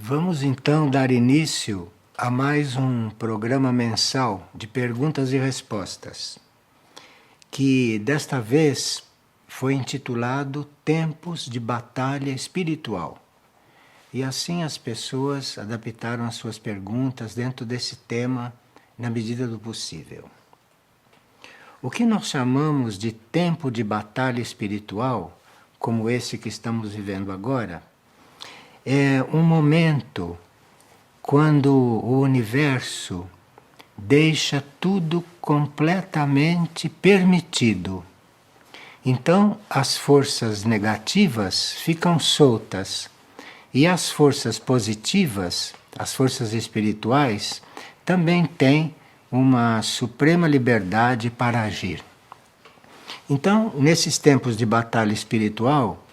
Vamos então dar início a mais um programa mensal de perguntas e respostas, que desta vez foi intitulado Tempos de Batalha Espiritual. E assim as pessoas adaptaram as suas perguntas dentro desse tema na medida do possível. O que nós chamamos de tempo de batalha espiritual, como esse que estamos vivendo agora, é um momento quando o universo deixa tudo completamente permitido. Então, as forças negativas ficam soltas e as forças positivas, as forças espirituais, também têm uma suprema liberdade para agir. Então, nesses tempos de batalha espiritual,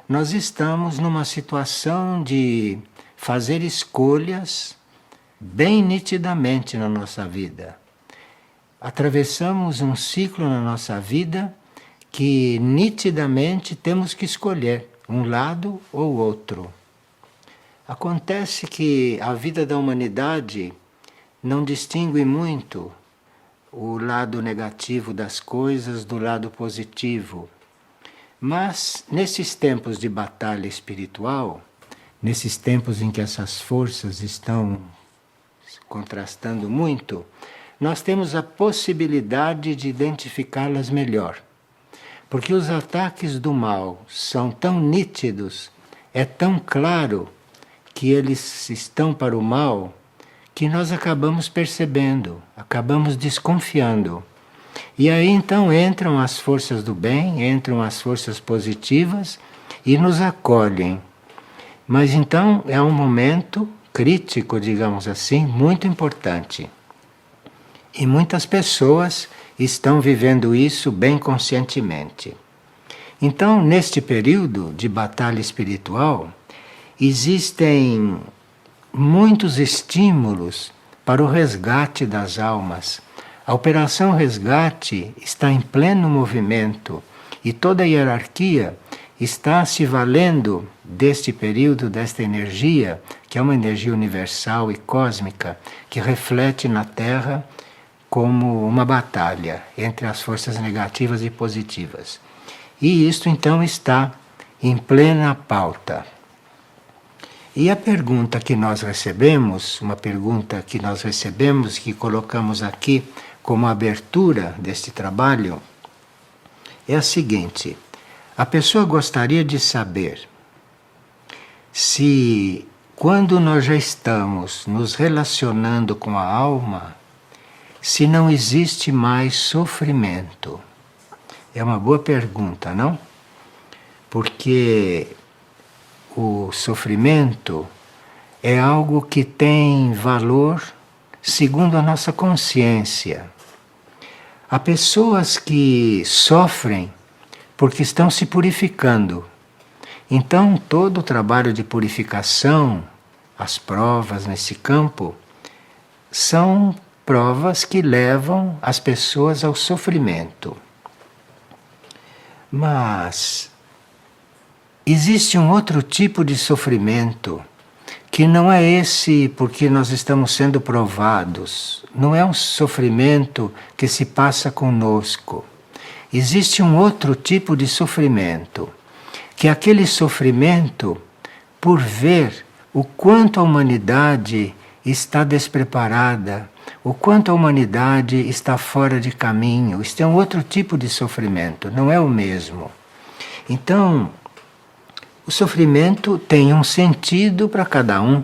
nós estamos numa situação de fazer escolhas bem nitidamente na nossa vida. Atravessamos um ciclo na nossa vida que nitidamente temos que escolher um lado ou outro. Acontece que a vida da humanidade não distingue muito o lado negativo das coisas do lado positivo. Mas nesses tempos de batalha espiritual, nesses tempos em que essas forças estão contrastando muito, nós temos a possibilidade de identificá-las melhor. Porque os ataques do mal são tão nítidos, é tão claro que eles estão para o mal, que nós acabamos percebendo, acabamos desconfiando. E aí então entram as forças do bem, entram as forças positivas e nos acolhem. Mas então é um momento crítico, digamos assim, muito importante. E muitas pessoas estão vivendo isso bem conscientemente. Então, neste período de batalha espiritual, existem muitos estímulos para o resgate das almas. A Operação Resgate está em pleno movimento e toda a hierarquia está se valendo deste período, desta energia, que é uma energia universal e cósmica, que reflete na Terra como uma batalha entre as forças negativas e positivas. E isto então está em plena pauta. E a pergunta que nós recebemos, uma pergunta que nós recebemos, que colocamos aqui como abertura deste trabalho, é a seguinte: a pessoa gostaria de saber se, quando nós já estamos nos relacionando com a alma, se não existe mais sofrimento. É uma boa pergunta, não? Porque o sofrimento é algo que tem valor segundo a nossa consciência. Há pessoas que sofrem porque estão se purificando. Então, todo o trabalho de purificação, as provas nesse campo, são provas que levam as pessoas ao sofrimento. Mas existe um outro tipo de sofrimento que não é esse porque nós estamos sendo provados, não é um sofrimento que se passa conosco. Existe um outro tipo de sofrimento, que é aquele sofrimento por ver o quanto a humanidade está despreparada, o quanto a humanidade está fora de caminho. Isto é um outro tipo de sofrimento, não é o mesmo. Então, o sofrimento tem um sentido para cada um.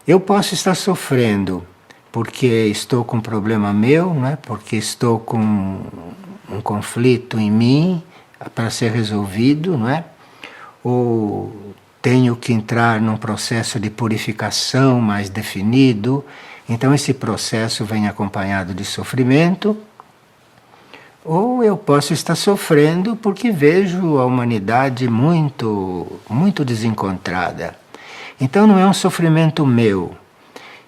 Eu posso estar sofrendo porque estou com um problema meu, né? Porque estou com um conflito em mim para ser resolvido, não é? Ou tenho que entrar num processo de purificação mais definido. Então esse processo vem acompanhado de sofrimento. Ou eu posso estar sofrendo porque vejo a humanidade muito desencontrada. Então não é um sofrimento meu.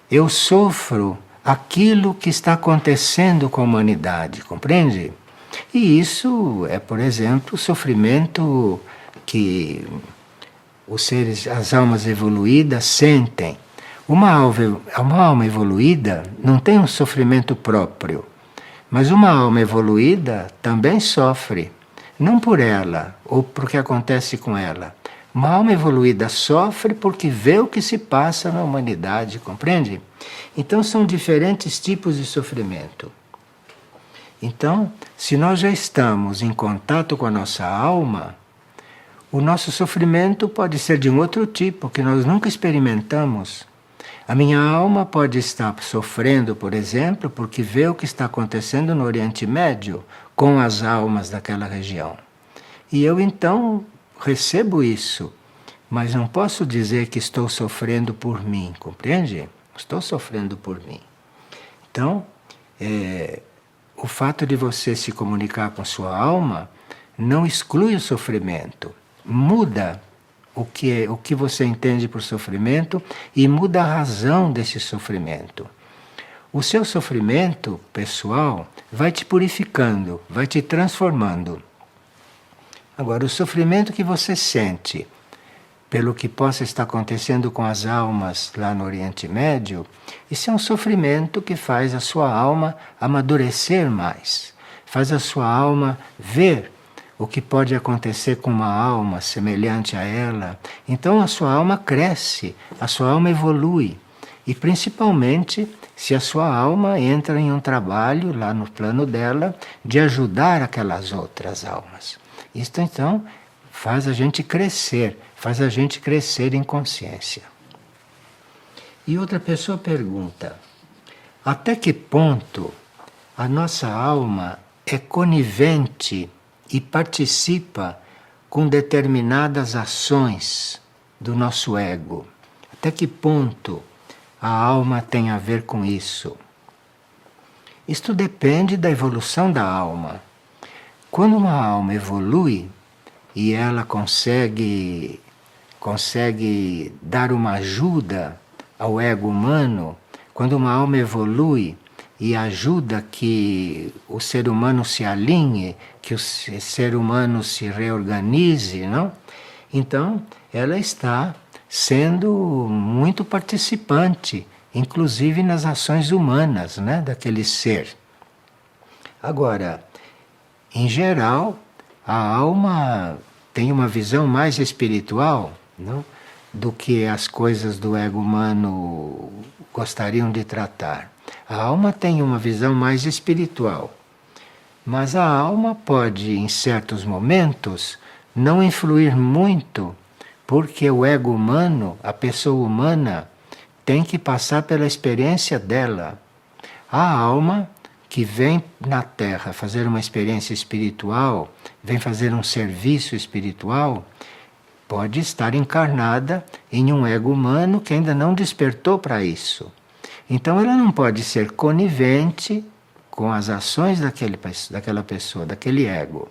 Eu sofro aquilo que está acontecendo com a humanidade, compreende? E isso é, por exemplo, o sofrimento que os seres, as almas evoluídas sentem. Uma alma evoluída não tem um sofrimento próprio, mas uma alma evoluída também sofre, não por ela ou por que acontece com ela. Uma alma evoluída sofre porque vê o que se passa na humanidade, compreende? Então são diferentes tipos de sofrimento. Então, se nós já estamos em contato com a nossa alma, o nosso sofrimento pode ser de um outro tipo que nós nunca experimentamos. A minha alma pode estar sofrendo, por exemplo, porque vê o que está acontecendo no Oriente Médio com as almas daquela região. E eu então recebo isso, mas não posso dizer que estou sofrendo por mim, compreende? Estou sofrendo por mim. Então, o fato de você se comunicar com sua alma não exclui o sofrimento, muda o que você entende por sofrimento e muda a razão desse sofrimento. O seu sofrimento pessoal vai te purificando, vai te transformando. Agora, o sofrimento que você sente pelo que possa estar acontecendo com as almas lá no Oriente Médio, isso é um sofrimento que faz a sua alma amadurecer mais, faz a sua alma ver o que pode acontecer com uma alma semelhante a ela. Então a sua alma cresce, a sua alma evolui. E principalmente se a sua alma entra em um trabalho lá no plano dela de ajudar aquelas outras almas. Isto então faz a gente crescer em consciência. E outra pessoa pergunta: até que ponto a nossa alma é conivente e participa com determinadas ações do nosso ego? Até que ponto a alma tem a ver com isso? Isto depende da evolução da alma. Quando uma alma evolui e ela consegue dar uma ajuda ao ego humano, quando uma alma evolui e ajuda que o ser humano se alinhe, que o ser humano se reorganize, não? Então, ela está sendo muito participante, inclusive nas ações humanas, né, daquele ser. Agora, em geral, a alma tem uma visão mais espiritual, não, do que as coisas do ego humano gostariam de tratar. A alma tem uma visão mais espiritual, mas a alma pode, em certos momentos, não influir muito, porque o ego humano, a pessoa humana, tem que passar pela experiência dela. A alma que vem na Terra fazer uma experiência espiritual, vem fazer um serviço espiritual, pode estar encarnada em um ego humano que ainda não despertou para isso. Então ela não pode ser conivente com as ações daquela pessoa, daquele ego.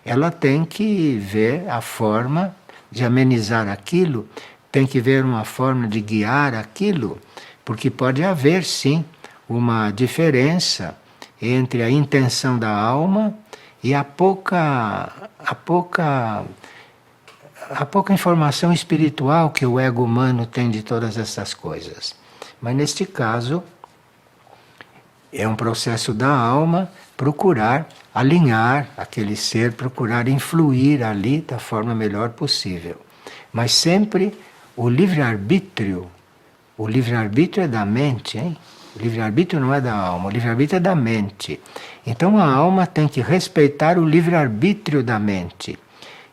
Ela tem que ver a forma de amenizar aquilo, tem que ver uma forma de guiar aquilo, porque pode haver sim uma diferença entre a intenção da alma e a pouca informação espiritual que o ego humano tem de todas essas coisas. Mas neste caso, é um processo da alma procurar alinhar aquele ser, procurar influir ali da forma melhor possível. Mas sempre o livre-arbítrio é da mente, hein? O livre-arbítrio não é da alma, o livre-arbítrio é da mente. Então a alma tem que respeitar o livre-arbítrio da mente.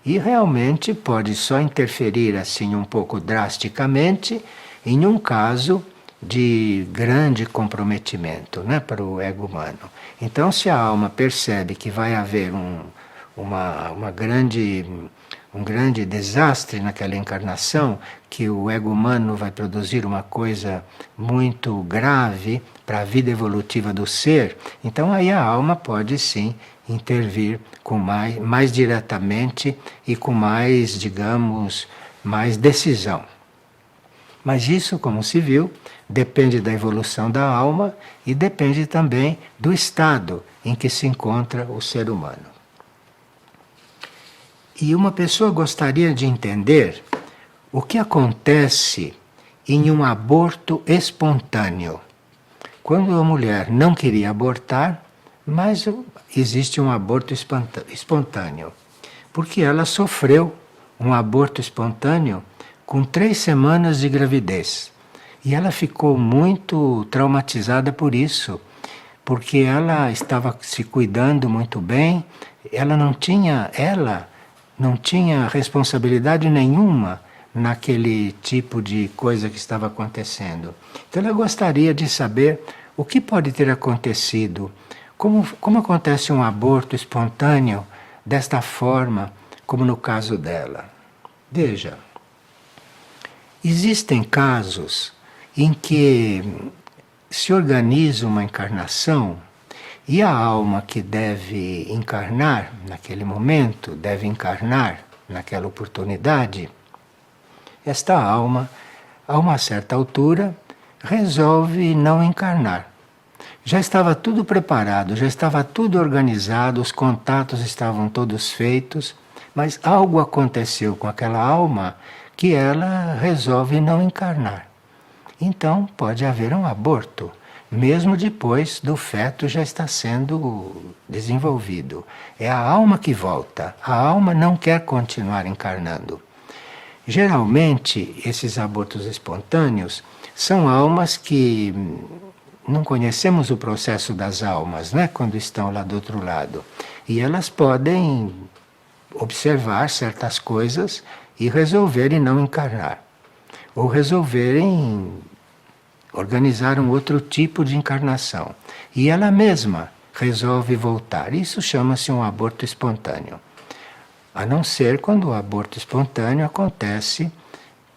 E realmente pode só interferir assim um pouco drasticamente em um caso de grande comprometimento, né, para o ego humano. Então se a alma percebe que vai haver um grande desastre naquela encarnação, que o ego humano vai produzir uma coisa muito grave para a vida evolutiva do ser, então aí a alma pode sim intervir com mais diretamente e com mais, digamos, mais decisão. Mas isso, como se viu, depende da evolução da alma e depende também do estado em que se encontra o ser humano. E uma pessoa gostaria de entender o que acontece em um aborto espontâneo. Quando a mulher não queria abortar, mas existe um aborto espontâneo, porque ela sofreu um aborto espontâneo com 3 semanas de gravidez. E ela ficou muito traumatizada por isso, porque ela estava se cuidando muito bem, ela não tinha responsabilidade nenhuma naquele tipo de coisa que estava acontecendo. Então ela gostaria de saber o que pode ter acontecido, como acontece um aborto espontâneo desta forma, como no caso dela. Veja, existem casos em que se organiza uma encarnação e a alma que deve encarnar naquele momento, deve encarnar naquela oportunidade, esta alma, a uma certa altura, resolve não encarnar. Já estava tudo preparado, já estava tudo organizado, os contatos estavam todos feitos, mas algo aconteceu com aquela alma que ela resolve não encarnar. Então pode haver um aborto, mesmo depois do feto já estar sendo desenvolvido. É a alma que volta, a alma não quer continuar encarnando. Geralmente, esses abortos espontâneos são almas que não conhecemos o processo das almas, né, quando estão lá do outro lado. E elas podem observar certas coisas e resolverem não encarnar. Ou resolverem organizar um outro tipo de encarnação. E ela mesma resolve voltar. Isso chama-se um aborto espontâneo. A não ser quando o aborto espontâneo acontece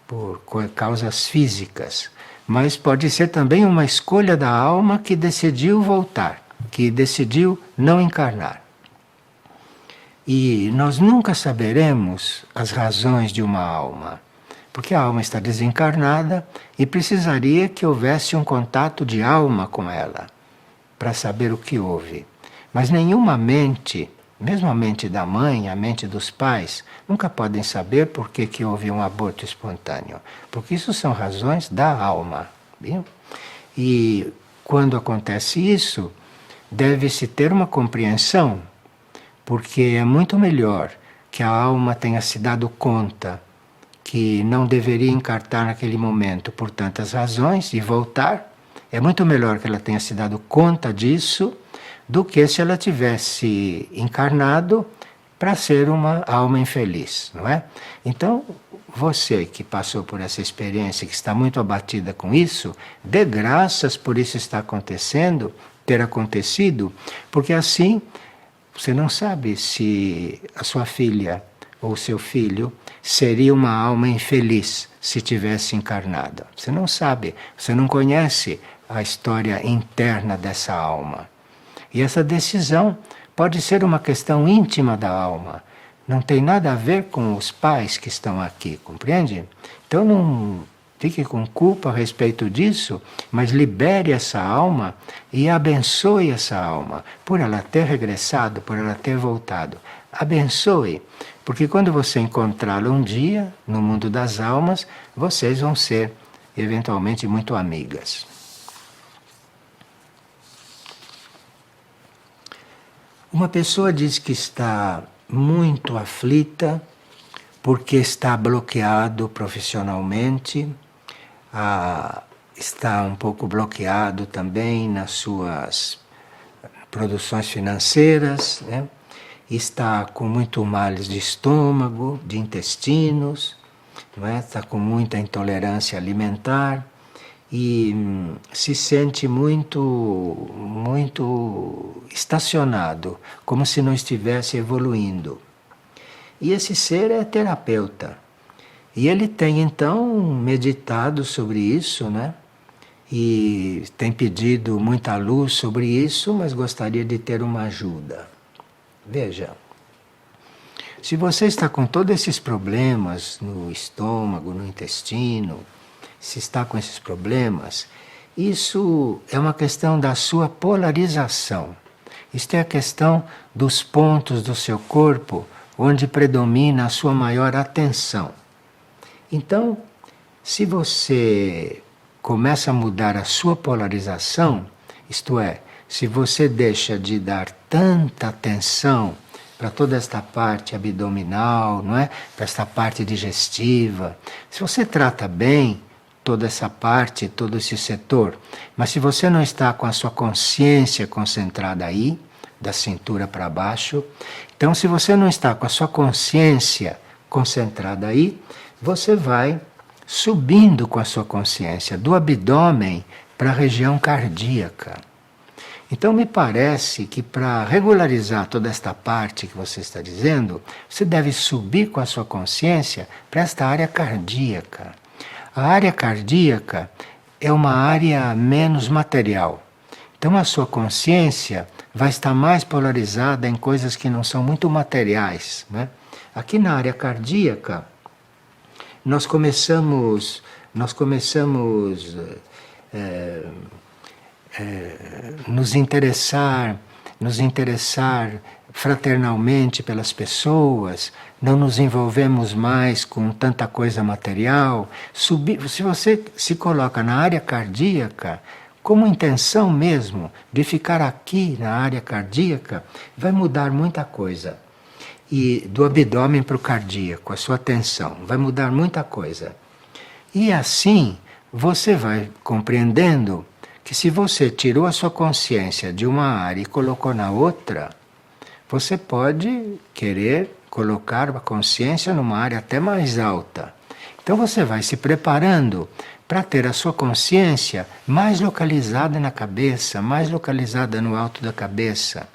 por causas físicas. Mas pode ser também uma escolha da alma que decidiu voltar, que decidiu não encarnar. E nós nunca saberemos as razões de uma alma, porque a alma está desencarnada e precisaria que houvesse um contato de alma com ela, para saber o que houve. Mas nenhuma mente, mesmo a mente da mãe, a mente dos pais, nunca podem saber por que houve um aborto espontâneo, porque isso são razões da alma. Viu? E quando acontece isso, deve-se ter uma compreensão, porque é muito melhor que a alma tenha se dado conta que não deveria encartar naquele momento por tantas razões e voltar. É muito melhor que ela tenha se dado conta disso do que se ela tivesse encarnado para ser uma alma infeliz, não é? Então, você que passou por essa experiência, que está muito abatida com isso, dê graças por isso estar acontecendo, ter acontecido, porque assim você não sabe se a sua filha ou seu filho seria uma alma infeliz se tivesse encarnado. Você não sabe, você não conhece a história interna dessa alma. E essa decisão pode ser uma questão íntima da alma. Não tem nada a ver com os pais que estão aqui, compreende? Então não fique com culpa a respeito disso, mas libere essa alma e abençoe essa alma por ela ter regressado, por ela ter voltado. Abençoe, porque quando você encontrá-la um dia no mundo das almas, vocês vão ser eventualmente muito amigas. Uma pessoa diz que está muito aflita porque está bloqueado profissionalmente, está um pouco bloqueado também nas suas produções financeiras, né? Está com muito males de estômago, de intestinos, não é? Está com muita intolerância alimentar e se sente muito estacionado, como se não estivesse evoluindo. E esse ser é terapeuta. E ele tem então meditado sobre isso, né? E tem pedido muita luz sobre isso, mas gostaria de ter uma ajuda. Veja, se você está com todos esses problemas no estômago, no intestino, se está com esses problemas, isso é uma questão da sua polarização. Isto é a questão dos pontos do seu corpo onde predomina a sua maior atenção. Então, se você começa a mudar a sua polarização, isto é, se você deixa de dar tanta atenção para toda esta parte abdominal, não é? Para esta parte digestiva, se você trata bem toda essa parte, todo esse setor, mas se você não está com a sua consciência concentrada aí, da cintura para baixo, então se você não está com a sua consciência concentrada aí, você vai subindo com a sua consciência do abdômen para a região cardíaca. Então me parece que para regularizar toda esta parte que você está dizendo, você deve subir com a sua consciência para esta área cardíaca. A área cardíaca é uma área menos material. Então a sua consciência vai estar mais polarizada em coisas que não são muito materiais, né? Aqui na área cardíaca, nós começamos nos interessar fraternalmente pelas pessoas, não nos envolvemos mais com tanta coisa material. Se você se coloca na área cardíaca, como intenção mesmo de ficar aqui na área cardíaca, vai mudar muita coisa. E do abdômen para o cardíaco, a sua atenção, vai mudar muita coisa. E assim você vai compreendendo que se você tirou a sua consciência de uma área e colocou na outra, você pode querer colocar a consciência numa área até mais alta. Então você vai se preparando para ter a sua consciência mais localizada na cabeça, mais localizada no alto da cabeça.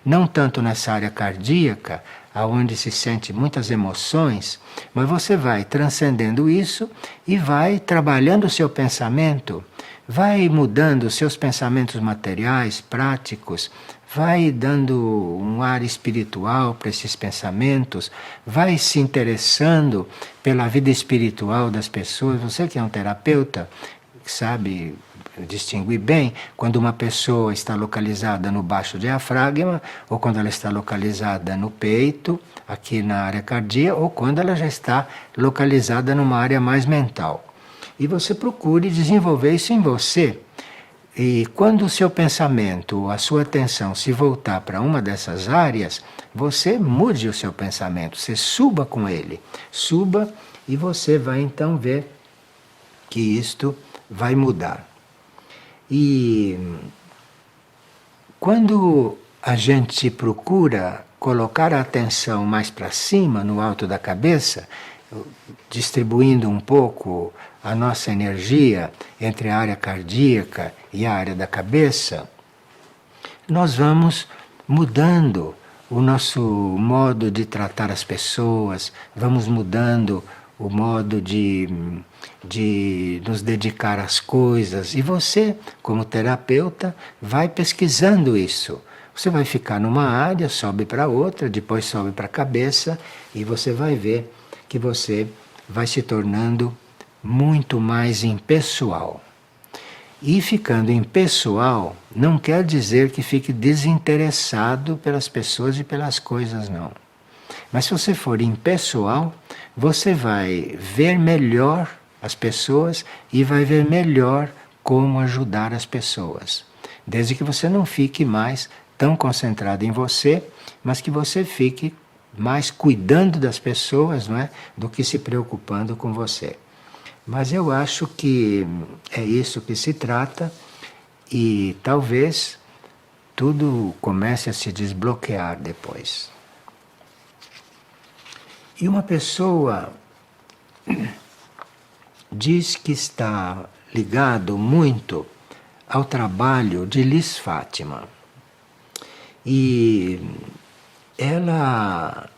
Não tanto nessa área cardíaca, aonde se sente muitas emoções, mas você vai transcendendo isso e vai trabalhando o seu pensamento, vai mudando os seus pensamentos materiais, práticos, vai dando um ar espiritual para esses pensamentos, vai se interessando pela vida espiritual das pessoas. Você que é um terapeuta, sabe distinguir bem quando uma pessoa está localizada no baixo diafragma, ou quando ela está localizada no peito, aqui na área cardíaca, ou quando ela já está localizada numa área mais mental. E você procure desenvolver isso em você. E quando o seu pensamento, a sua atenção se voltar para uma dessas áreas, você mude o seu pensamento, você suba com ele. Suba e você vai então ver que isto vai mudar. E quando a gente procura colocar a atenção mais para cima, no alto da cabeça, distribuindo um pouco a nossa energia entre a área cardíaca e a área da cabeça, nós vamos mudando o nosso modo de tratar as pessoas, vamos mudando o modo de nos dedicar às coisas. E você, como terapeuta, vai pesquisando isso. Você vai ficar numa área, sobe para outra, depois sobe para a cabeça, e você vai ver que você vai se tornando muito mais impessoal. E ficando impessoal não quer dizer que fique desinteressado pelas pessoas e pelas coisas, não. Mas se você for impessoal, você vai ver melhor as pessoas e vai ver melhor como ajudar as pessoas. Desde que você não fique mais tão concentrado em você, mas que você fique mais cuidando das pessoas, não é? Do que se preocupando com você. Mas eu acho que é isso que se trata e talvez tudo comece a se desbloquear depois. E uma pessoa diz que está ligado muito ao trabalho de Liz Fátima. E ela,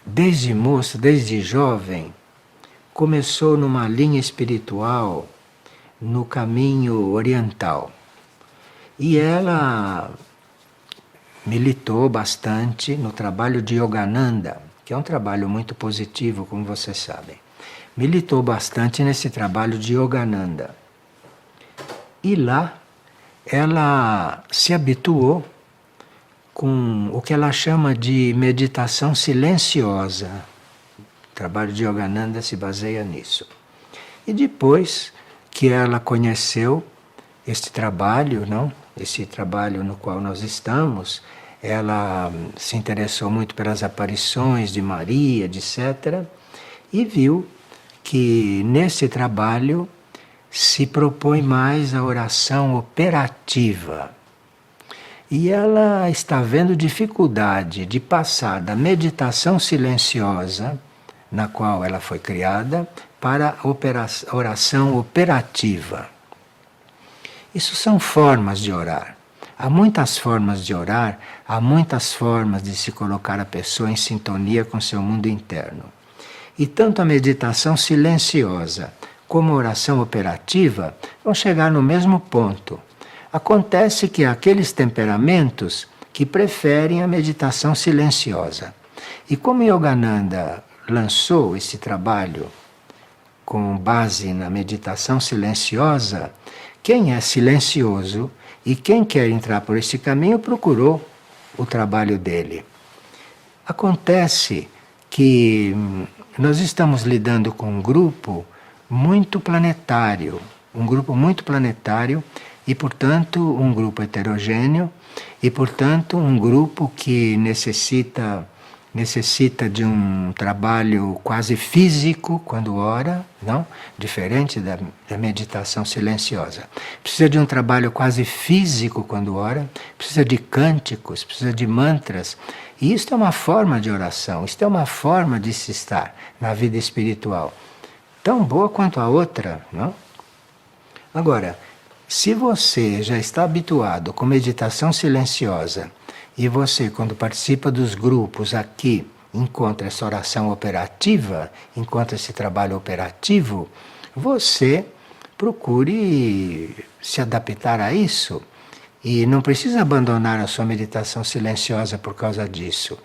desde moça, desde jovem, começou numa linha espiritual no caminho oriental. E ela militou bastante no trabalho de Yogananda, que é um trabalho muito positivo, como vocês sabem. Militou bastante nesse trabalho de Yogananda. E lá ela se habituou com o que ela chama de meditação silenciosa. trabalho de Yogananda se baseia nisso. E depois que ela conheceu este trabalho, não? Esse trabalho no qual nós estamos, ela se interessou muito pelas aparições de Maria, etc., e viu que nesse trabalho se propõe mais a oração operativa. E ela está vendo dificuldade de passar da meditação silenciosa, na qual ela foi criada, para a oração operativa. Isso são formas de orar. Há muitas formas de orar, há muitas formas de se colocar a pessoa em sintonia com seu mundo interno. E tanto a meditação silenciosa como a oração operativa vão chegar no mesmo ponto. Acontece que há aqueles temperamentos que preferem a meditação silenciosa. E como Yogananda lançou esse trabalho com base na meditação silenciosa, quem é silencioso e quem quer entrar por esse caminho procurou o trabalho dele. Acontece que nós estamos lidando com um grupo muito planetário, e, portanto, um grupo heterogêneo e, portanto, um grupo que necessita de um trabalho quase físico quando ora, não? Diferente da meditação silenciosa. Precisa de um trabalho quase físico quando ora, precisa de cânticos, precisa de mantras. E isto é uma forma de oração, isto é uma forma de se estar na vida espiritual. Tão boa quanto a outra, não? Agora, se você já está habituado com meditação silenciosa e você, quando participa dos grupos aqui, encontra essa oração operativa, encontra esse trabalho operativo, você procure se adaptar a isso e não precisa abandonar a sua meditação silenciosa por causa disso.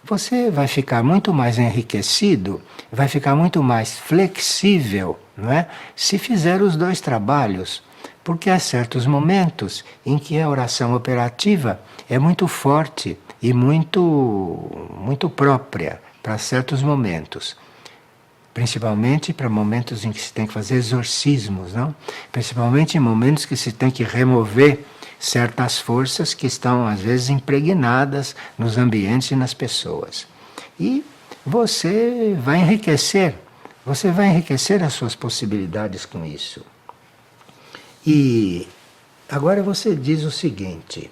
Você vai ficar muito mais enriquecido, vai ficar muito mais flexível, não é? Se fizer os dois trabalhos. Porque há certos momentos em que a oração operativa é muito forte e muito própria para certos momentos. Principalmente para momentos em que se tem que fazer exorcismos, não? Principalmente em momentos que se tem que remover certas forças que estão às vezes impregnadas nos ambientes e nas pessoas. E você vai enriquecer as suas possibilidades com isso. E agora você diz o seguinte,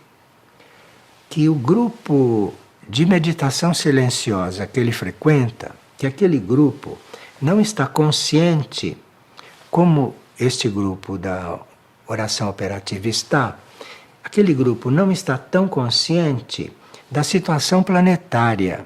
que o grupo de meditação silenciosa que ele frequenta, que aquele grupo não está consciente como este grupo da oração operativa está, aquele grupo não está tão consciente da situação planetária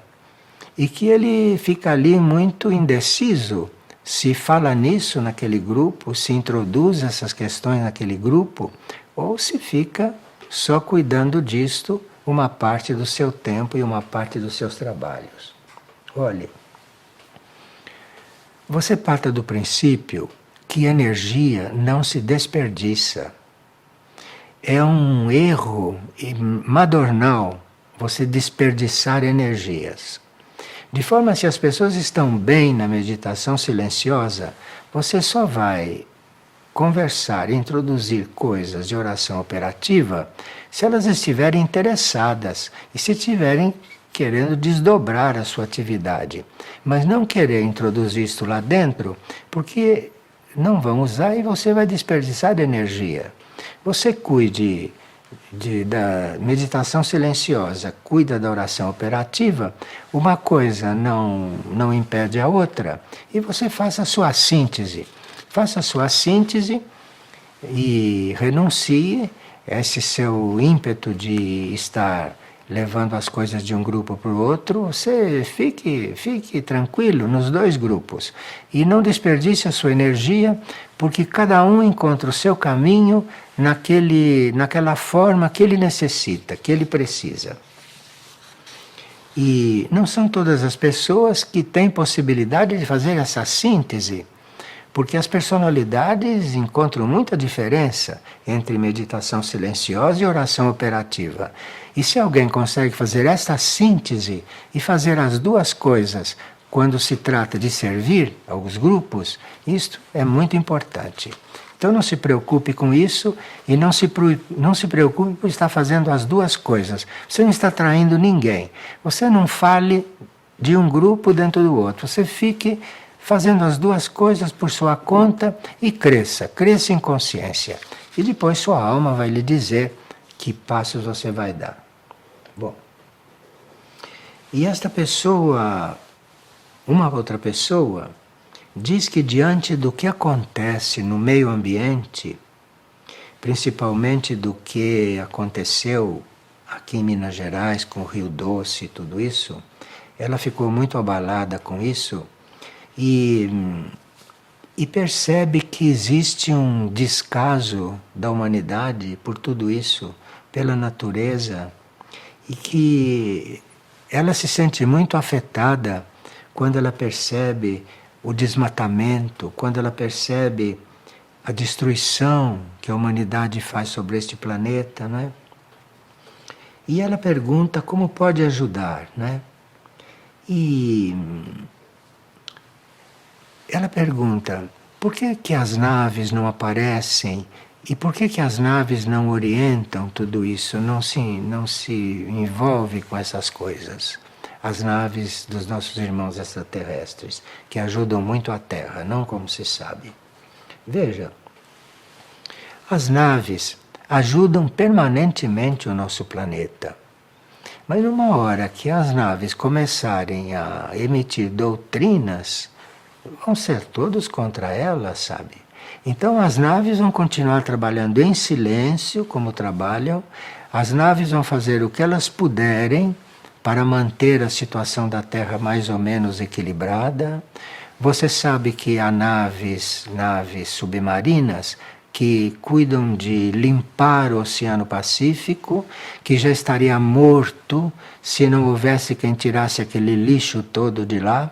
e que ele fica ali muito indeciso se fala nisso naquele grupo, se introduz essas questões naquele grupo, ou se fica só cuidando disto uma parte do seu tempo e uma parte dos seus trabalhos. Olhe, você parte do princípio que energia não se desperdiça. É um erro madornal você desperdiçar energias. De forma que se as pessoas estão bem na meditação silenciosa, você só vai conversar, introduzir coisas de oração operativa se elas estiverem interessadas e se estiverem querendo desdobrar a sua atividade. Mas não querer introduzir isto lá dentro, porque não vão usar e você vai desperdiçar energia. Você cuide da meditação silenciosa, cuida da oração operativa, uma coisa não impede a outra, e você faça a sua síntese. Faça a sua síntese e renuncie a esse seu ímpeto de estar levando as coisas de um grupo para o outro. Você fique tranquilo nos dois grupos e não desperdice a sua energia, porque cada um encontra o seu caminho naquela forma que ele necessita, que ele precisa. E não são todas as pessoas que têm possibilidade de fazer essa síntese, porque as personalidades encontram muita diferença entre meditação silenciosa e oração operativa. E se alguém consegue fazer essa síntese e fazer as duas coisas quando se trata de servir aos grupos, isto é muito importante. Então não se preocupe com isso e não se preocupe por estar fazendo as duas coisas. Você não está traindo ninguém. Você não fale de um grupo dentro do outro. Você fique fazendo as duas coisas por sua conta e cresça em consciência. E depois sua alma vai lhe dizer que passos você vai dar. Bom, e esta pessoa, uma outra pessoa, diz que diante do que acontece no meio ambiente, principalmente do que aconteceu aqui em Minas Gerais com o Rio Doce e tudo isso, ela ficou muito abalada com isso e percebe que existe um descaso da humanidade por tudo isso, pela natureza, e que ela se sente muito afetada quando ela percebe o desmatamento, quando ela percebe a destruição que a humanidade faz sobre este planeta, não é? E ela pergunta como pode ajudar, né? E ela pergunta por que as naves não aparecem e por que as naves não orientam tudo isso, não se envolve com essas coisas. As naves dos nossos irmãos extraterrestres, que ajudam muito a Terra, não como se sabe. Veja, as naves ajudam permanentemente o nosso planeta. Mas numa hora que as naves começarem a emitir doutrinas, vão ser todos contra elas, sabe? Então as naves vão continuar trabalhando em silêncio, como trabalham. As naves vão fazer o que elas puderem para manter a situação da Terra mais ou menos equilibrada. Você sabe que há naves submarinas que cuidam de limpar o Oceano Pacífico, que já estaria morto se não houvesse quem tirasse aquele lixo todo de lá,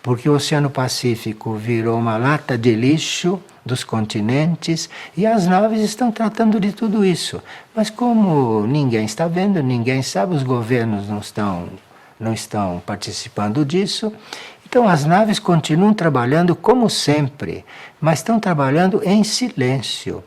porque o Oceano Pacífico virou uma lata de lixo dos continentes e as naves estão tratando de tudo isso. Mas como ninguém está vendo, ninguém sabe, os governos não estão participando disso, então as naves continuam trabalhando como sempre, mas estão trabalhando em silêncio.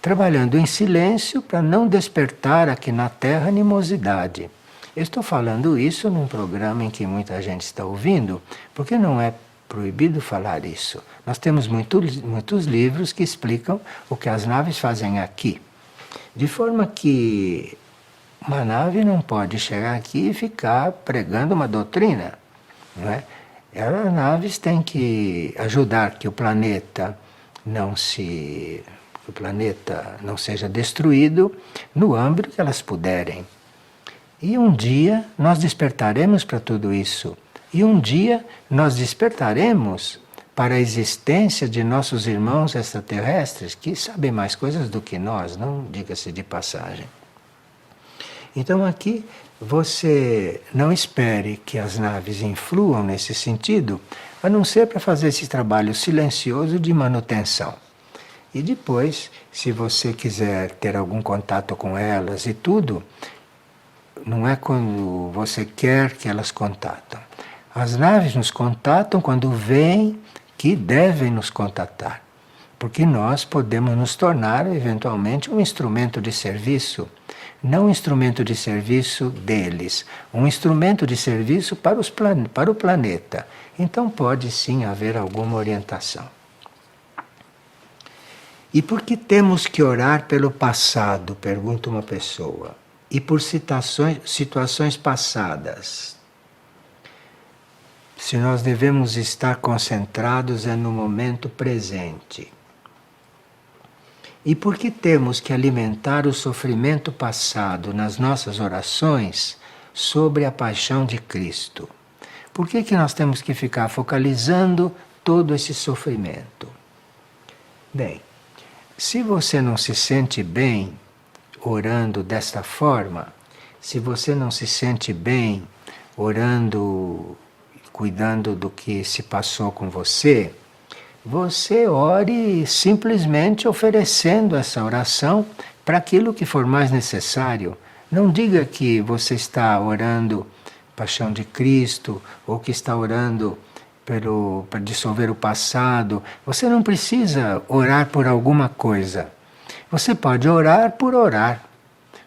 Trabalhando em silêncio para não despertar aqui na Terra animosidade. Eu estou falando isso num programa em que muita gente está ouvindo, porque não é proibido falar isso. Nós temos muitos livros que explicam o que as naves fazem aqui. De forma que uma nave não pode chegar aqui e ficar pregando uma doutrina, não é? As naves têm que ajudar que o planeta não seja destruído no âmbito que elas puderem. E um dia nós despertaremos para tudo isso. E um dia nós despertaremos para a existência de nossos irmãos extraterrestres, que sabem mais coisas do que nós, não diga-se de passagem. Então aqui você não espere que as naves influam nesse sentido, a não ser para fazer esse trabalho silencioso de manutenção. E depois, se você quiser ter algum contato com elas e tudo, não é quando você quer que elas contatam. As naves nos contatam quando veem que devem nos contatar. Porque nós podemos nos tornar, eventualmente, um instrumento de serviço. Não um instrumento de serviço deles, um instrumento de serviço para o planeta. Então pode sim haver alguma orientação. E por que temos que orar pelo passado? Pergunta uma pessoa. E por situações passadas. Se nós devemos estar concentrados é no momento presente. E por que temos que alimentar o sofrimento passado nas nossas orações sobre a paixão de Cristo? Por que nós temos que ficar focalizando todo esse sofrimento? Bem, se você não se sente bem orando desta forma, se você não se sente bem orando, cuidando do que se passou com você, você ore simplesmente oferecendo essa oração para aquilo que for mais necessário. Não diga que você está orando paixão de Cristo, ou que está orando para dissolver o passado. Você não precisa orar por alguma coisa. Você pode orar por orar.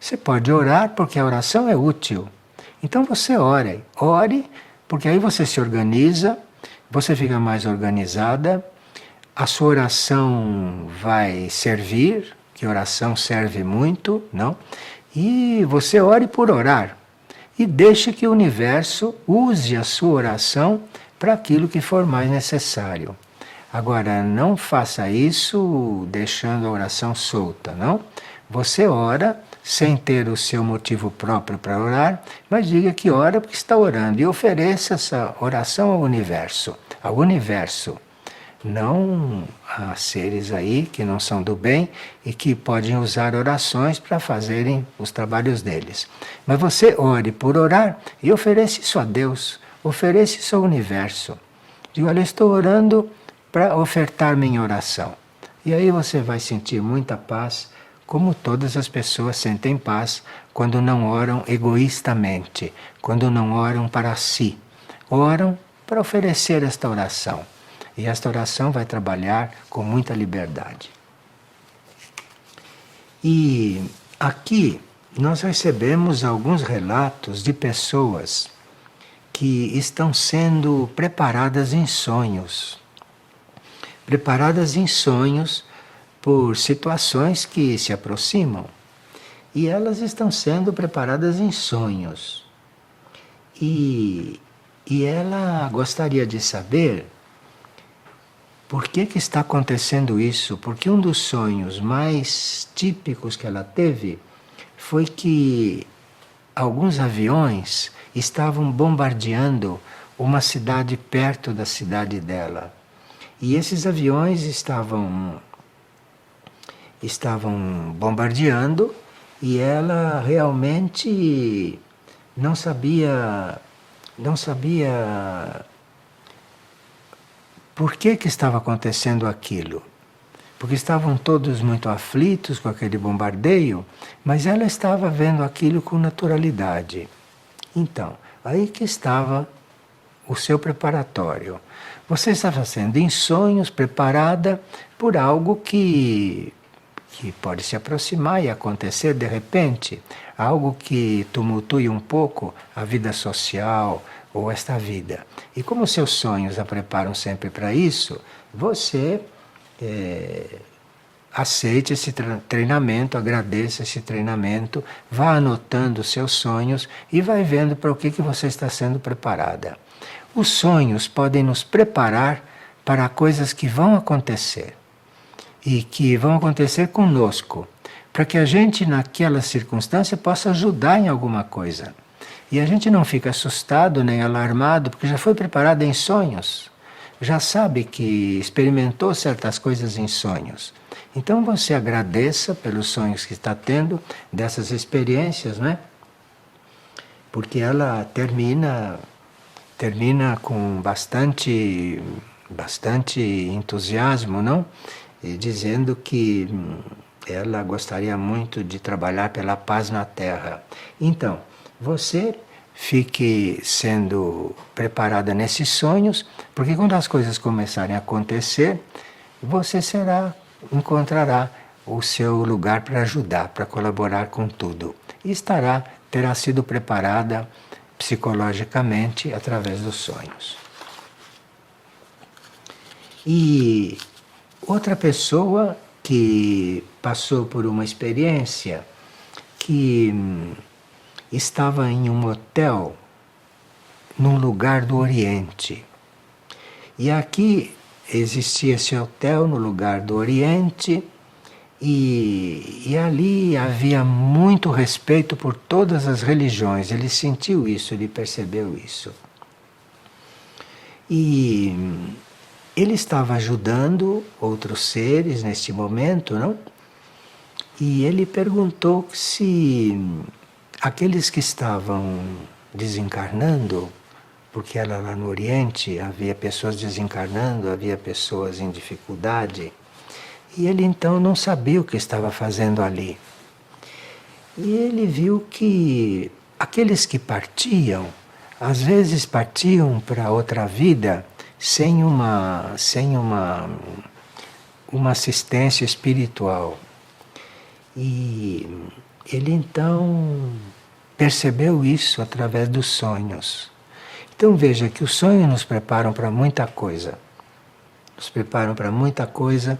Você pode orar porque a oração é útil. Então você ore, porque aí você se organiza, você fica mais organizada, a sua oração vai servir, que oração serve muito, não? E você ore por orar. E deixe que o universo use a sua oração para aquilo que for mais necessário. Agora, não faça isso deixando a oração solta, não? Você ora sem ter o seu motivo próprio para orar, mas diga que ora porque está orando e ofereça essa oração ao universo. Ao universo, não a seres aí que não são do bem e que podem usar orações para fazerem os trabalhos deles. Mas você ore por orar e ofereça isso a Deus, ofereça isso ao universo. Diga, olha, eu estou orando para ofertar minha oração. E aí você vai sentir muita paz, como todas as pessoas sentem paz quando não oram egoístamente, quando não oram para si. Oram para oferecer esta oração. E esta oração vai trabalhar com muita liberdade. E aqui nós recebemos alguns relatos de pessoas que estão sendo preparadas em sonhos. Preparadas em sonhos por situações que se aproximam. E elas estão sendo preparadas em sonhos. E ela gostaria de saber por que está acontecendo isso. Porque um dos sonhos mais típicos que ela teve foi que alguns aviões estavam bombardeando uma cidade perto da cidade dela. E esses aviões estavam bombardeando e ela realmente não sabia por que estava acontecendo aquilo. Porque estavam todos muito aflitos com aquele bombardeio, mas ela estava vendo aquilo com naturalidade. Então, aí que estava o seu preparatório. Você estava sendo em sonhos preparada por algo que pode se aproximar e acontecer de repente, algo que tumultue um pouco a vida social ou esta vida. E como seus sonhos a preparam sempre para isso, você aceite esse treinamento, agradeça esse treinamento, vá anotando os seus sonhos e vai vendo para o que você está sendo preparada. Os sonhos podem nos preparar para coisas que vão acontecer e que vão acontecer conosco, para que a gente naquela circunstância possa ajudar em alguma coisa. E a gente não fica assustado nem alarmado, porque já foi preparado em sonhos. Já sabe que experimentou certas coisas em sonhos. Então você agradeça pelos sonhos que está tendo, dessas experiências, né? Porque ela termina com bastante entusiasmo, não? E dizendo que ela gostaria muito de trabalhar pela paz na Terra. Então, você fique sendo preparada nesses sonhos, porque quando as coisas começarem a acontecer, você encontrará o seu lugar para ajudar, para colaborar com tudo. E terá sido preparada psicologicamente através dos sonhos. E outra pessoa que passou por uma experiência que estava em um hotel num lugar do Oriente. E aqui existia esse hotel no lugar do Oriente e ali havia muito respeito por todas as religiões. Ele sentiu isso, ele percebeu isso. E ele estava ajudando outros seres neste momento, não? E ele perguntou se aqueles que estavam desencarnando, porque lá no Oriente havia pessoas desencarnando, havia pessoas em dificuldade, e ele então não sabia o que estava fazendo ali. E ele viu que aqueles que partiam, às vezes partiam para outra vida sem uma assistência espiritual. E ele então percebeu isso através dos sonhos. Então veja que os sonhos nos preparam para muita coisa. Nos preparam para muita coisa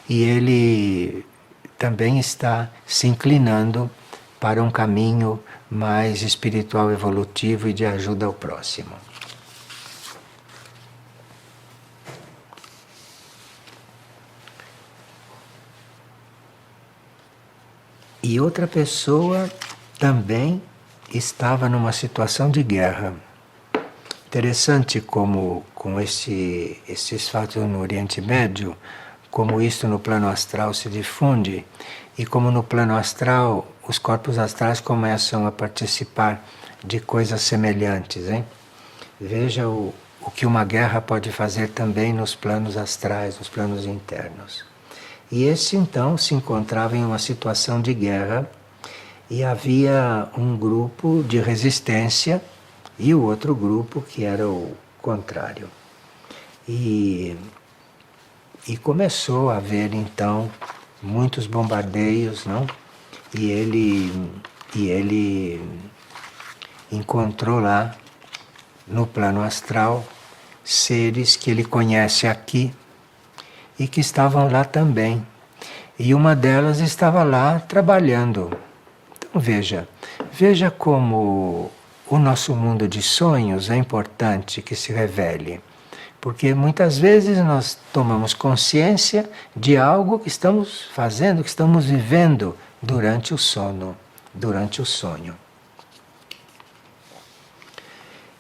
e ele também está se inclinando para um caminho mais espiritual, evolutivo e de ajuda ao próximo. E outra pessoa também estava numa situação de guerra. Interessante como com esses fatos no Oriente Médio, como isto no plano astral se difunde e como no plano astral os corpos astrais começam a participar de coisas semelhantes, hein? Veja o que uma guerra pode fazer também nos planos astrais, nos planos internos. E esse então se encontrava em uma situação de guerra e havia um grupo de resistência e o outro grupo que era o contrário. E começou a haver então muitos bombardeios, não? E ele encontrou lá no plano astral seres que ele conhece aqui e que estavam lá também. E uma delas estava lá trabalhando. Então veja como o nosso mundo de sonhos é importante que se revele. Porque muitas vezes nós tomamos consciência de algo que estamos fazendo, que estamos vivendo durante o sono, durante o sonho.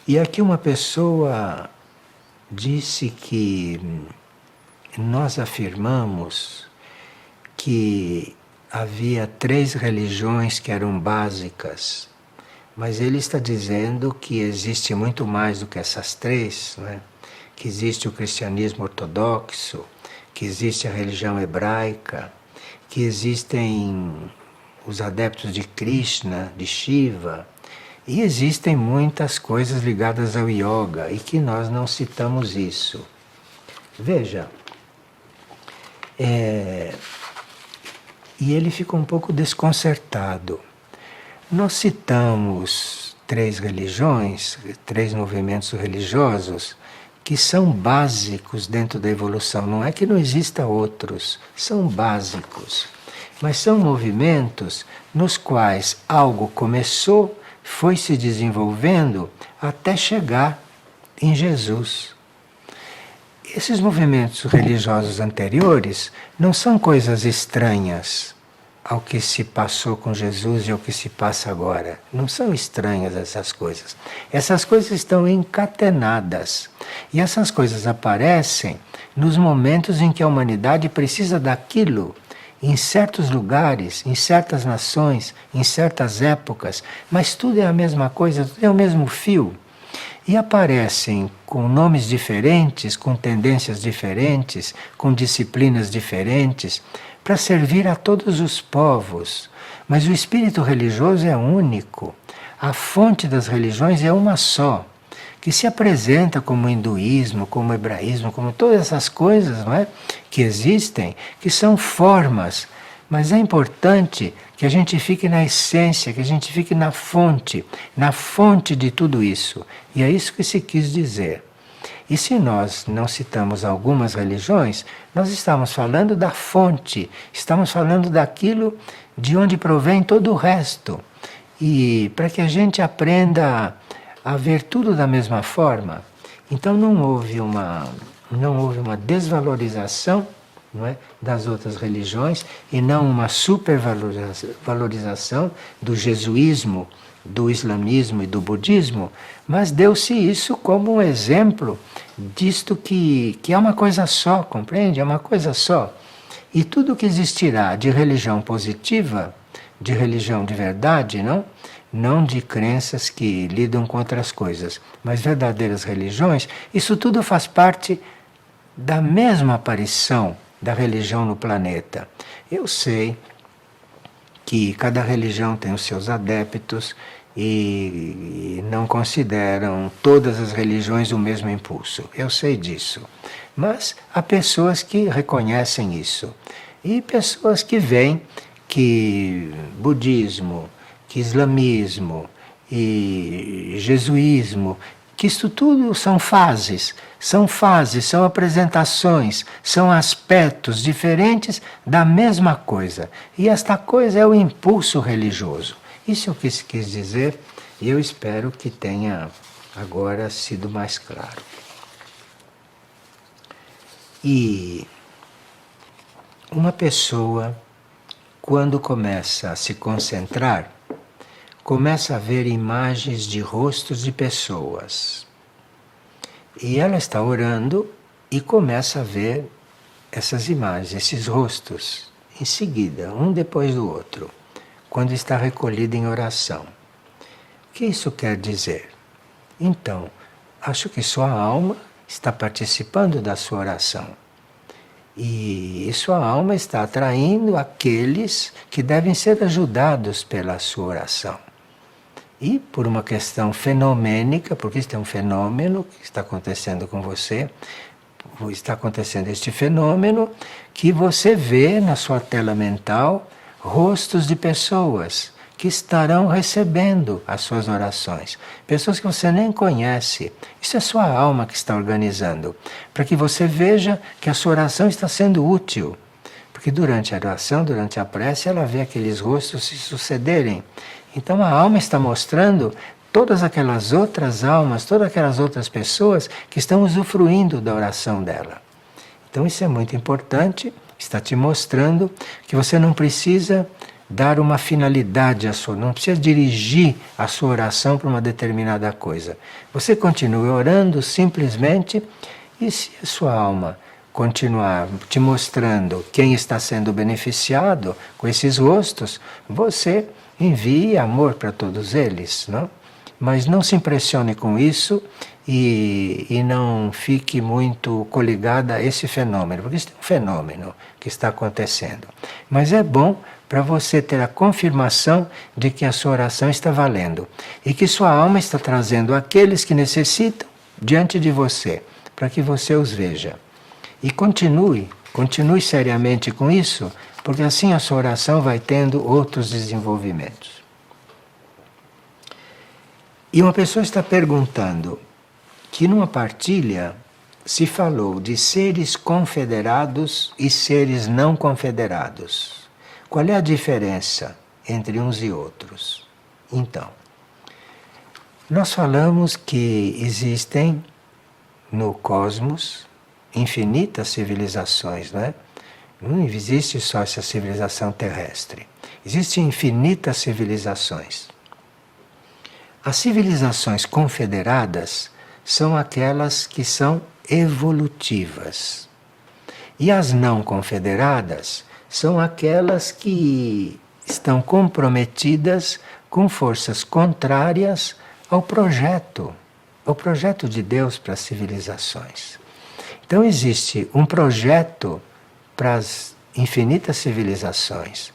E aqui uma pessoa disse que nós afirmamos que havia 3 religiões que eram básicas, mas ele está dizendo que existe muito mais do que essas 3, né? Que existe o cristianismo ortodoxo, que existe a religião hebraica, que existem os adeptos de Krishna, de Shiva, e existem muitas coisas ligadas ao yoga e que nós não citamos isso. Veja, e ele ficou um pouco desconcertado. Nós citamos 3 religiões, 3 movimentos religiosos, que são básicos dentro da evolução. Não é que não exista outros, são básicos. Mas são movimentos nos quais algo começou, foi se desenvolvendo até chegar em Jesus. Esses movimentos religiosos anteriores não são coisas estranhas ao que se passou com Jesus e ao que se passa agora. Não são estranhas essas coisas. Essas coisas estão encatenadas. E essas coisas aparecem nos momentos em que a humanidade precisa daquilo, em certos lugares, em certas nações, em certas épocas, mas tudo é a mesma coisa, tudo é o mesmo fio. E aparecem com nomes diferentes, com tendências diferentes, com disciplinas diferentes, para servir a todos os povos. Mas o espírito religioso é único. A fonte das religiões é uma só, que se apresenta como hinduísmo, como hebraísmo, como todas essas coisas, não é? Que existem, que são formas. Mas é importante que a gente fique na essência, que a gente fique na fonte de tudo isso. E é isso que se quis dizer. E se nós não citamos algumas religiões, nós estamos falando da fonte, estamos falando daquilo de onde provém todo o resto. E para que a gente aprenda a ver tudo da mesma forma, então não houve uma desvalorização, não é, das outras religiões e não uma supervalorização do jesuísmo, do islamismo e do budismo, mas deu-se isso como um exemplo disto que é uma coisa só, compreende? É uma coisa só. E tudo que existirá de religião positiva, de religião de verdade, não de crenças que lidam com outras coisas, mas verdadeiras religiões, isso tudo faz parte da mesma aparição da religião no planeta. Eu sei que cada religião tem os seus adeptos e não consideram todas as religiões o mesmo impulso. Eu sei disso. Mas há pessoas que reconhecem isso. E pessoas que veem que budismo, que islamismo e jesuísmo, que isso tudo são fases, são apresentações, são aspectos diferentes da mesma coisa. E esta coisa é o impulso religioso. Isso é o que se quis dizer e eu espero que tenha agora sido mais claro. E uma pessoa, quando começa a se concentrar, começa a ver imagens de rostos de pessoas. E ela está orando e começa a ver essas imagens, esses rostos, em seguida, um depois do outro, quando está recolhida em oração. O que isso quer dizer? Então, acho que sua alma está participando da sua oração. E sua alma está atraindo aqueles que devem ser ajudados pela sua oração. E por uma questão fenomênica, porque isso é um fenômeno que está acontecendo com você, está acontecendo este fenômeno que você vê na sua tela mental rostos de pessoas que estarão recebendo as suas orações. Pessoas que você nem conhece. Isso é sua alma que está organizando, para que você veja que a sua oração está sendo útil. Porque durante a oração, durante a prece, ela vê aqueles rostos se sucederem. Então a alma está mostrando todas aquelas outras almas, todas aquelas outras pessoas que estão usufruindo da oração dela. Então isso é muito importante, está te mostrando que você não precisa dar uma finalidade à sua, não precisa dirigir a sua oração para uma determinada coisa. Você continue orando simplesmente e se a sua alma continuar te mostrando quem está sendo beneficiado com esses rostos, você envie amor para todos eles, não? Mas não se impressione com isso e não fique muito coligada a esse fenômeno, porque isso é um fenômeno que está acontecendo. Mas é bom para você ter a confirmação de que a sua oração está valendo e que sua alma está trazendo aqueles que necessitam diante de você, para que você os veja. E continue seriamente com isso, porque assim a sua oração vai tendo outros desenvolvimentos. E uma pessoa está perguntando que numa partilha se falou de seres confederados e seres não confederados. Qual é a diferença entre uns e outros? Então, nós falamos que existem no cosmos infinitas civilizações, não é? Não existe só essa civilização terrestre. Existem infinitas civilizações. As civilizações confederadas são aquelas que são evolutivas. E as não confederadas são aquelas que estão comprometidas com forças contrárias ao projeto de Deus para as civilizações. Então existe um projeto para as infinitas civilizações,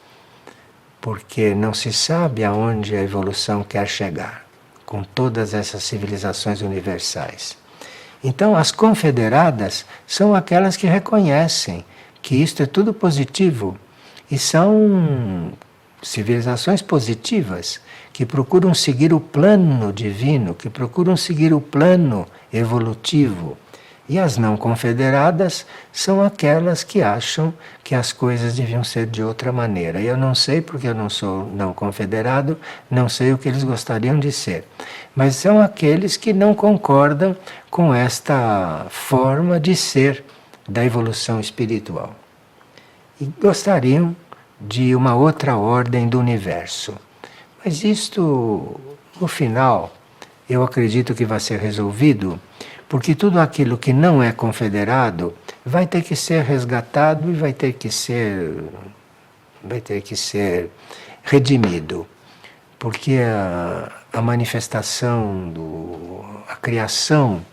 porque não se sabe aonde a evolução quer chegar com todas essas civilizações universais. Então as confederadas são aquelas que reconhecem que isto é tudo positivo e são civilizações positivas que procuram seguir o plano divino, que procuram seguir o plano evolutivo. E as não confederadas são aquelas que acham que as coisas deviam ser de outra maneira. E eu não sei, porque eu não sou não confederado, não sei o que eles gostariam de ser. Mas são aqueles que não concordam com esta forma de ser da evolução espiritual. E gostariam de uma outra ordem do universo. Mas isto, no final, eu acredito que vai ser resolvido, porque tudo aquilo que não é confederado vai ter que ser resgatado e vai ter que ser redimido. Porque a manifestação, a criação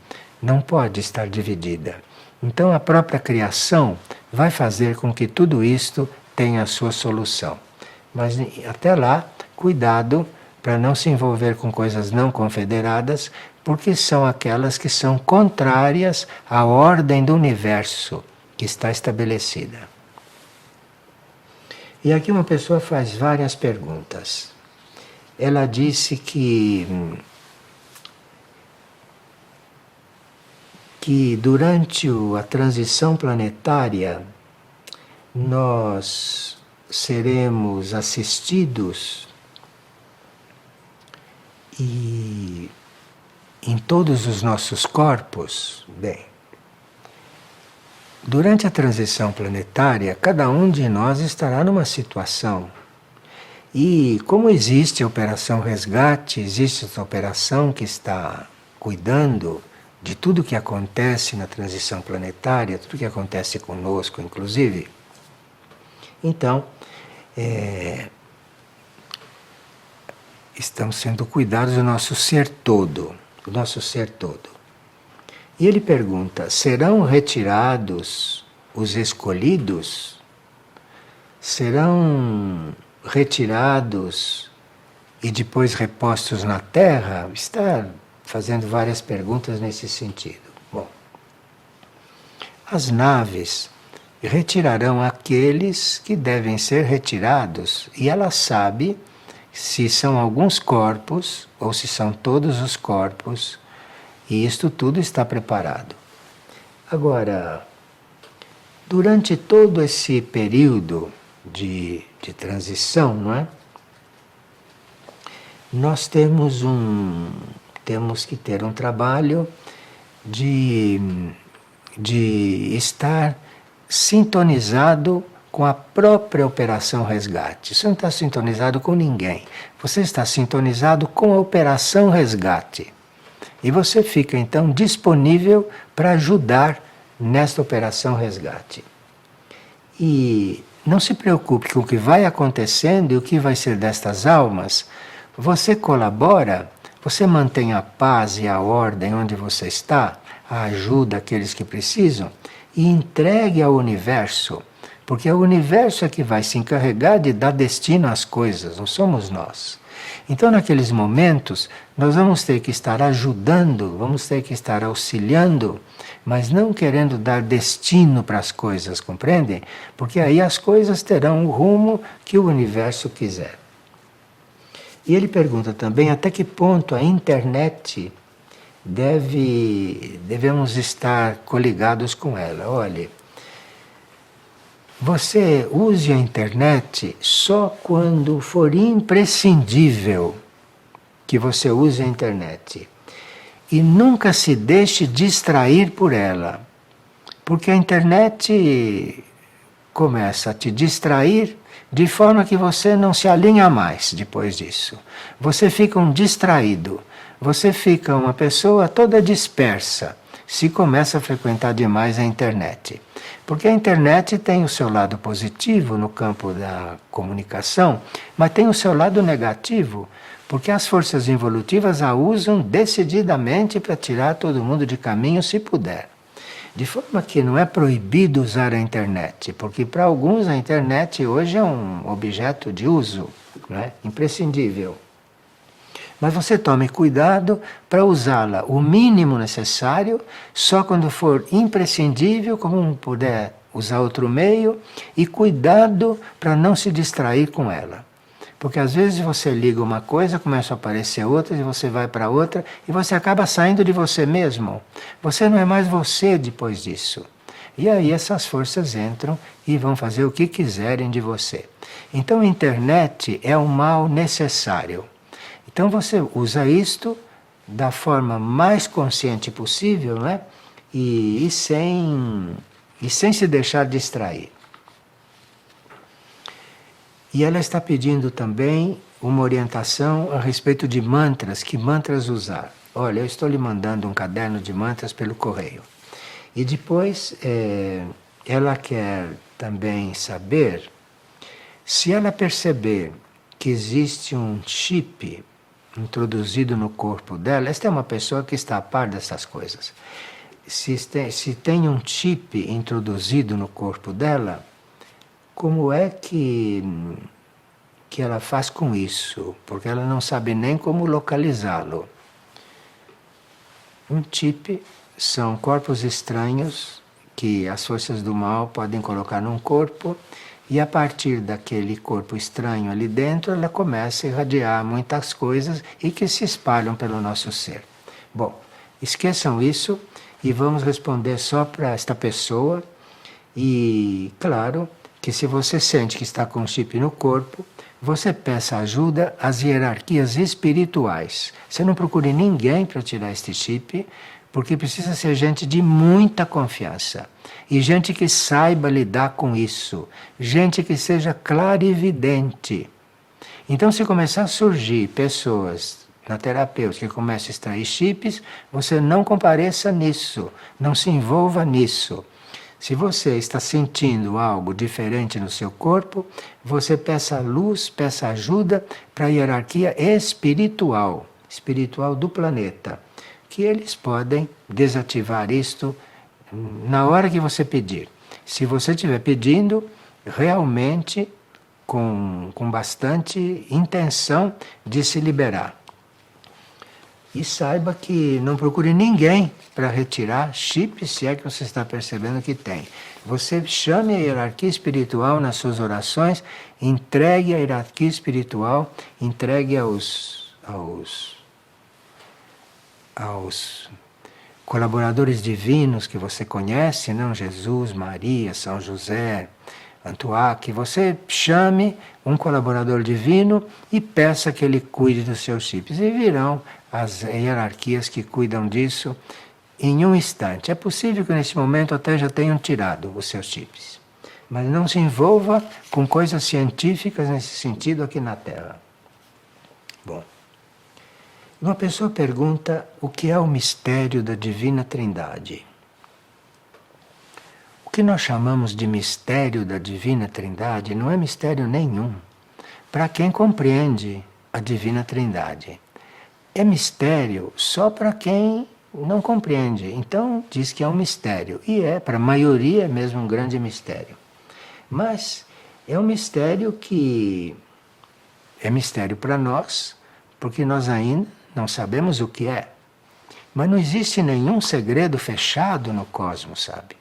não pode estar dividida. Então a própria criação vai fazer com que tudo isto tenha a sua solução. Mas até lá, cuidado para não se envolver com coisas não confederadas, porque são aquelas que são contrárias à ordem do universo que está estabelecida. E aqui uma pessoa faz várias perguntas. Ela disse que durante a transição planetária nós seremos assistidos e em todos os nossos corpos. Bem, durante a transição planetária, cada um de nós estará numa situação. E como existe a Operação Resgate, existe essa operação que está cuidando de tudo que acontece na transição planetária, tudo que acontece conosco, inclusive. Então, estamos sendo cuidados do nosso ser todo, do nosso ser todo. E ele pergunta: serão retirados os escolhidos? Serão retirados e depois repostos na Terra? Está fazendo várias perguntas nesse sentido. Bom, as naves retirarão aqueles que devem ser retirados, e ela sabe se são alguns corpos ou se são todos os corpos, e isto tudo está preparado. Agora, durante todo esse período de transição, não é? Nós temos que ter um trabalho de estar sintonizado com a própria Operação Resgate. Você não está sintonizado com ninguém. Você está sintonizado com a Operação Resgate. E você fica então disponível para ajudar nesta Operação Resgate. E não se preocupe com o que vai acontecendo e o que vai ser destas almas. Você colabora, você mantém a paz e a ordem onde você está, ajuda aqueles que precisam e entregue ao universo, porque é o universo é que vai se encarregar de dar destino às coisas, não somos nós. Então, naqueles momentos, nós vamos ter que estar ajudando, vamos ter que estar auxiliando, mas não querendo dar destino para as coisas, compreendem? Porque aí as coisas terão o rumo que o universo quiser. E ele pergunta também até que ponto a internet devemos estar coligados com ela. Olhe, você use a internet só quando for imprescindível que você use a internet. E nunca se deixe distrair por ela. Porque a internet começa a te distrair de forma que você não se alinha mais depois disso. Você fica um distraído. Você fica uma pessoa toda dispersa se começa a frequentar demais a internet. Porque a internet tem o seu lado positivo no campo da comunicação, mas tem o seu lado negativo, porque as forças involutivas a usam decididamente para tirar todo mundo de caminho se puder. De forma que não é proibido usar a internet, porque para alguns a internet hoje é um objeto de uso, não é? Imprescindível. Mas você tome cuidado para usá-la o mínimo necessário, só quando for imprescindível, como não puder usar outro meio, e cuidado para não se distrair com ela. Porque às vezes você liga uma coisa, começa a aparecer outra, e você vai para outra, e você acaba saindo de você mesmo. Você não é mais você depois disso. E aí essas forças entram e vão fazer o que quiserem de você. Então a internet é um mal necessário. Então você usa isto da forma mais consciente possível, né? E sem se deixar distrair. E ela está pedindo também uma orientação a respeito de mantras, que mantras usar. Olha, eu estou lhe mandando um caderno de mantras pelo correio. E depois ela quer também saber se ela perceber que existe um chip introduzido no corpo dela. Esta é uma pessoa que está a par dessas coisas. Se tem um chip introduzido no corpo dela, como é que que ela faz com isso, porque ela não sabe nem como localizá-lo. Um chip são corpos estranhos que as forças do mal podem colocar num corpo e a partir daquele corpo estranho ali dentro ela começa a irradiar muitas coisas e que se espalham pelo nosso ser. Bom, esqueçam isso e vamos responder só para esta pessoa. E claro que se você sente que está com um chip no corpo, você peça ajuda às hierarquias espirituais. Você não procure ninguém para tirar este chip, porque precisa ser gente de muita confiança. E gente que saiba lidar com isso. Gente que seja clarividente. Então, se começar a surgir pessoas na terapêutica que começam a extrair chips, você não compareça nisso. Não se envolva nisso. Se você está sentindo algo diferente no seu corpo, você peça luz, peça ajuda para a hierarquia espiritual, espiritual do planeta, que eles podem desativar isto na hora que você pedir. Se você estiver pedindo, realmente com bastante intenção de se liberar. E saiba que não procure ninguém para retirar chip, se é que você está percebendo que tem. Você chame a hierarquia espiritual nas suas orações, entregue a hierarquia espiritual, entregue aos colaboradores divinos que você conhece, não? Jesus, Maria, São José, Antoine, que você chame um colaborador divino e peça que ele cuide dos seus chips. E virão as hierarquias que cuidam disso em um instante. É possível que nesse momento até já tenham tirado os seus chips. Mas não se envolva com coisas científicas nesse sentido aqui na Terra. Bom, uma pessoa pergunta o que é o mistério da Divina Trindade. O que nós chamamos de mistério da Divina Trindade não é mistério nenhum para quem compreende a Divina Trindade. É mistério só para quem não compreende. Então diz que é um mistério. E para a maioria é mesmo um grande mistério. Mas é um mistério que é mistério para nós, porque nós ainda não sabemos o que é. Mas não existe nenhum segredo fechado no cosmos, sabe?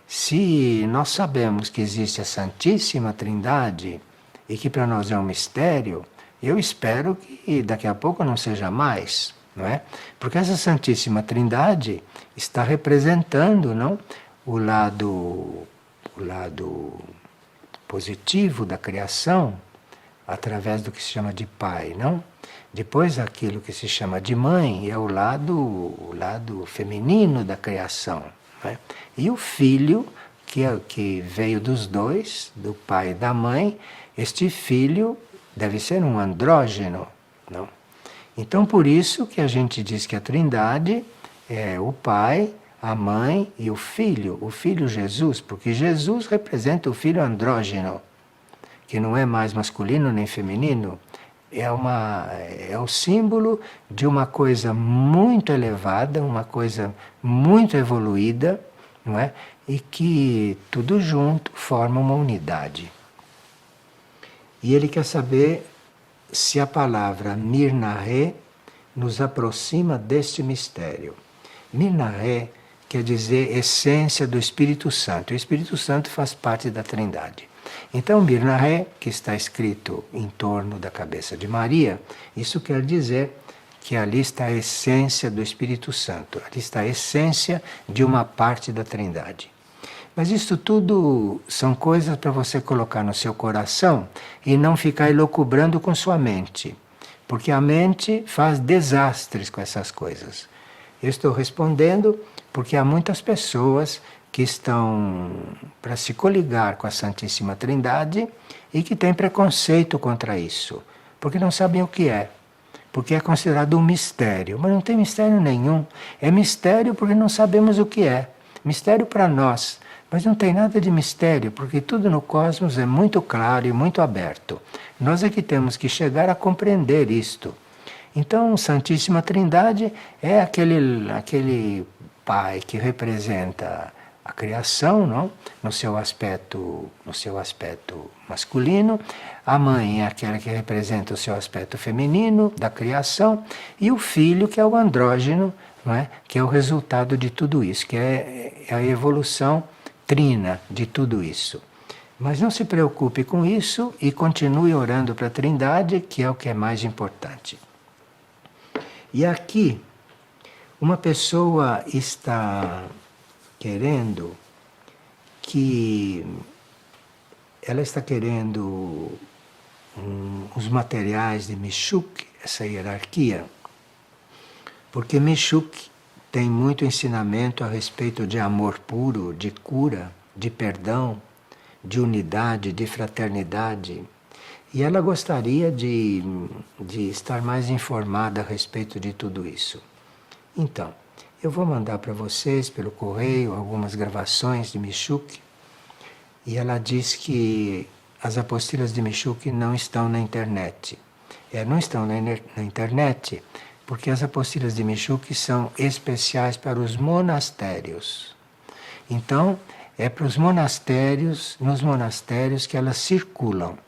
Se nós sabemos que existe a Santíssima Trindade e que para nós é um mistério, eu espero que daqui a pouco não seja mais, não é? Porque essa Santíssima Trindade está representando, não, o lado positivo da criação através do que se chama de pai, não? Depois aquilo que se chama de mãe é o lado feminino da criação, não é? E o filho que veio dos dois, do pai e da mãe, este filho deve ser um andrógeno, não? Então, por isso que a gente diz que a Trindade é o Pai, a Mãe e o Filho Jesus, porque Jesus representa o Filho andrógeno, que não é mais masculino nem feminino, é o símbolo de uma coisa muito elevada, uma coisa muito evoluída, não é? E que tudo junto forma uma unidade. E ele quer saber se a palavra Mirnahe nos aproxima deste mistério. Mirnahe quer dizer essência do Espírito Santo. O Espírito Santo faz parte da Trindade. Então, Mirnahe, que está escrito em torno da cabeça de Maria, isso quer dizer que ali está a essência do Espírito Santo, ali está a essência de uma parte da Trindade. Mas isso tudo são coisas para você colocar no seu coração e não ficar elucubrando com sua mente, porque a mente faz desastres com essas coisas. Eu estou respondendo porque há muitas pessoas que estão para se coligar com a Santíssima Trindade e que têm preconceito contra isso, porque não sabem o que é, porque é considerado um mistério, mas não tem mistério nenhum. É mistério porque não sabemos o que é. Mistério para nós. Mas não tem nada de mistério, porque tudo no cosmos é muito claro e muito aberto. Nós é que temos que chegar a compreender isto. Então, Santíssima Trindade é aquele Pai que representa a criação, não? No seu aspecto masculino, a mãe é aquela que representa o seu aspecto feminino da criação, e o filho que é o andrógeno, não é? Que é o resultado de tudo isso, que é a evolução trina de tudo isso. Mas não se preocupe com isso e continue orando para a Trindade, que é o que é mais importante. E aqui, uma pessoa está querendo ela está querendo os materiais de Michuk, essa hierarquia, porque Michuk tem muito ensinamento a respeito de amor puro, de cura, de perdão, de unidade, de fraternidade. E ela gostaria de estar mais informada a respeito de tudo isso. Então, eu vou mandar para vocês pelo correio algumas gravações de Michuk. E ela diz que as apostilas de Michuk não estão na internet. Não estão na internet porque as apostilas de Michuk são especiais para os monastérios. Então, é para os monastérios, nos monastérios que elas circulam.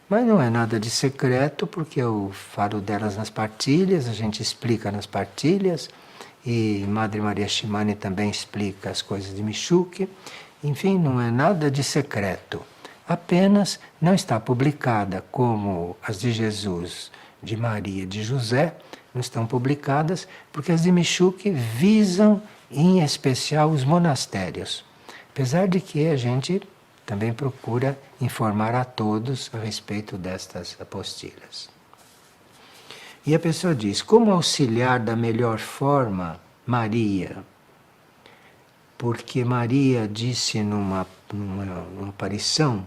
Mas não é nada de secreto, porque eu falo delas nas partilhas, a gente explica nas partilhas, e Madre Maria Shimane também explica as coisas de Michuk. Enfim, não é nada de secreto. Apenas não está publicada como as de Jesus, de Maria e de José, não estão publicadas, porque as de Michuk visam em especial os monastérios. Apesar de que a gente também procura informar a todos a respeito destas apostilas. E a pessoa diz: como auxiliar da melhor forma Maria? Porque Maria disse numa aparição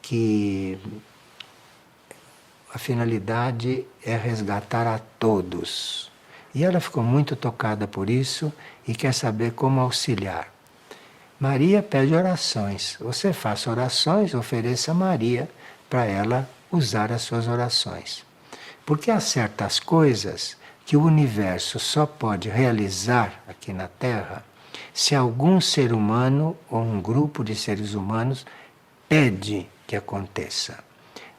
que a finalidade é resgatar a todos. E ela ficou muito tocada por isso e quer saber como auxiliar. Maria pede orações. Você faça orações, ofereça a Maria para ela usar as suas orações. Porque há certas coisas que o universo só pode realizar aqui na Terra se algum ser humano ou um grupo de seres humanos pede que aconteça.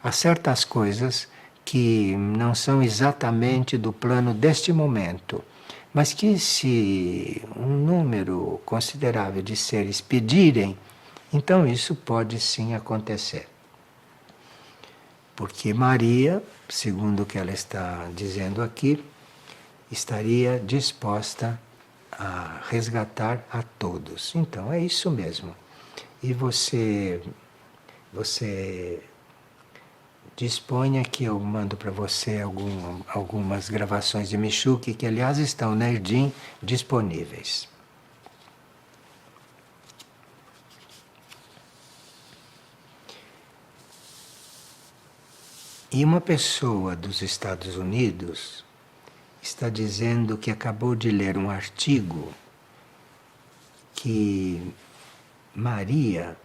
Há certas coisas que não são exatamente do plano deste momento, mas que se um número considerável de seres pedirem, então isso pode sim acontecer. Porque Maria, segundo o que ela está dizendo aqui, estaria disposta a resgatar a todos. Então é isso mesmo. E você disponha que eu mando para você algumas gravações de Michuk, que aliás estão na Erdim disponíveis. E uma pessoa dos Estados Unidos está dizendo que acabou de ler um artigo que Maria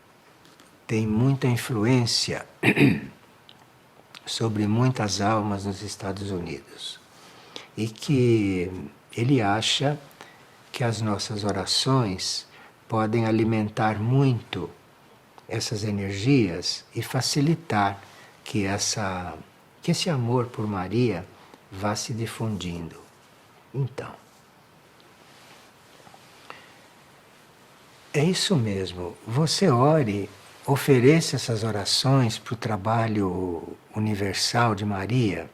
tem muita influência sobre muitas almas nos Estados Unidos. E que ele acha que as nossas orações podem alimentar muito essas energias e facilitar que esse amor por Maria vá se difundindo. Então, é isso mesmo. Você ore, ofereça essas orações para o trabalho universal de Maria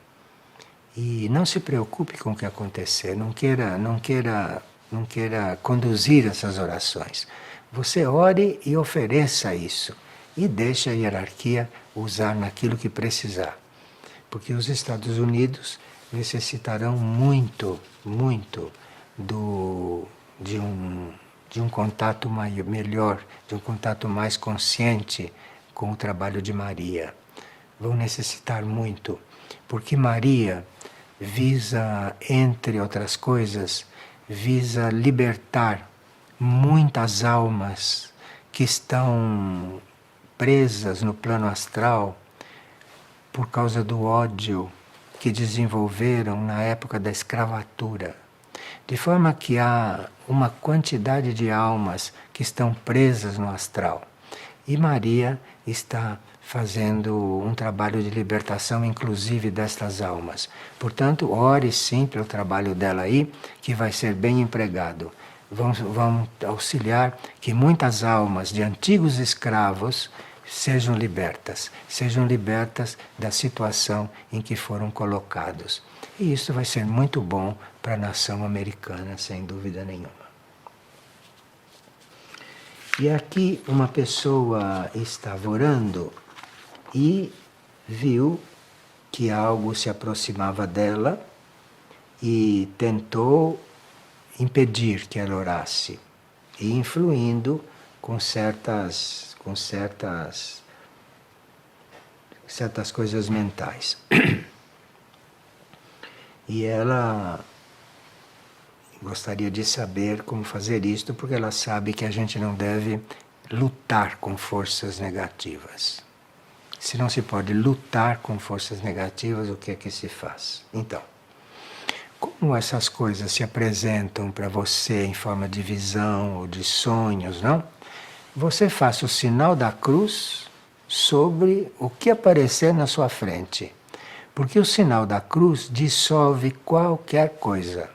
e não se preocupe com o que acontecer. Não queira conduzir essas orações. Você ore e ofereça isso e deixe a hierarquia usar naquilo que precisar. Porque os Estados Unidos necessitarão muito de um contato melhor, de um contato mais consciente com o trabalho de Maria. Vão necessitar muito, porque Maria visa, entre outras coisas, visa libertar muitas almas que estão presas no plano astral por causa do ódio que desenvolveram na época da escravatura. De forma que há uma quantidade de almas que estão presas no astral. E Maria está fazendo um trabalho de libertação, inclusive destas almas. Portanto, ore sim pelo trabalho dela aí, que vai ser bem empregado. Vão auxiliar que muitas almas de antigos escravos sejam libertas da situação em que foram colocados. E isso vai ser muito bom para a nação americana, sem dúvida nenhuma. E aqui uma pessoa estava orando e viu que algo se aproximava dela e tentou impedir que ela orasse, e influindo com certas coisas mentais. E ela gostaria de saber como fazer isto, porque ela sabe que a gente não deve lutar com forças negativas. Se não se pode lutar com forças negativas, o que é que se faz? Então, como essas coisas se apresentam para você em forma de visão ou de sonhos, não? Você faça o sinal da cruz sobre o que aparecer na sua frente. Porque o sinal da cruz dissolve qualquer coisa.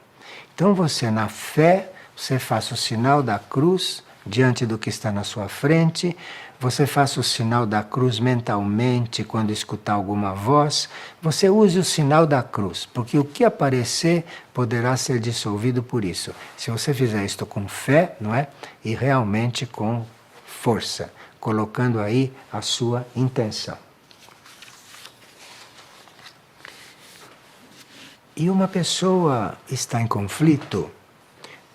Então você, na fé, você faça o sinal da cruz diante do que está na sua frente, você faça o sinal da cruz mentalmente quando escutar alguma voz, você use o sinal da cruz, porque o que aparecer poderá ser dissolvido por isso. Se você fizer isto com fé, não é? E realmente com força, colocando aí a sua intenção. E uma pessoa está em conflito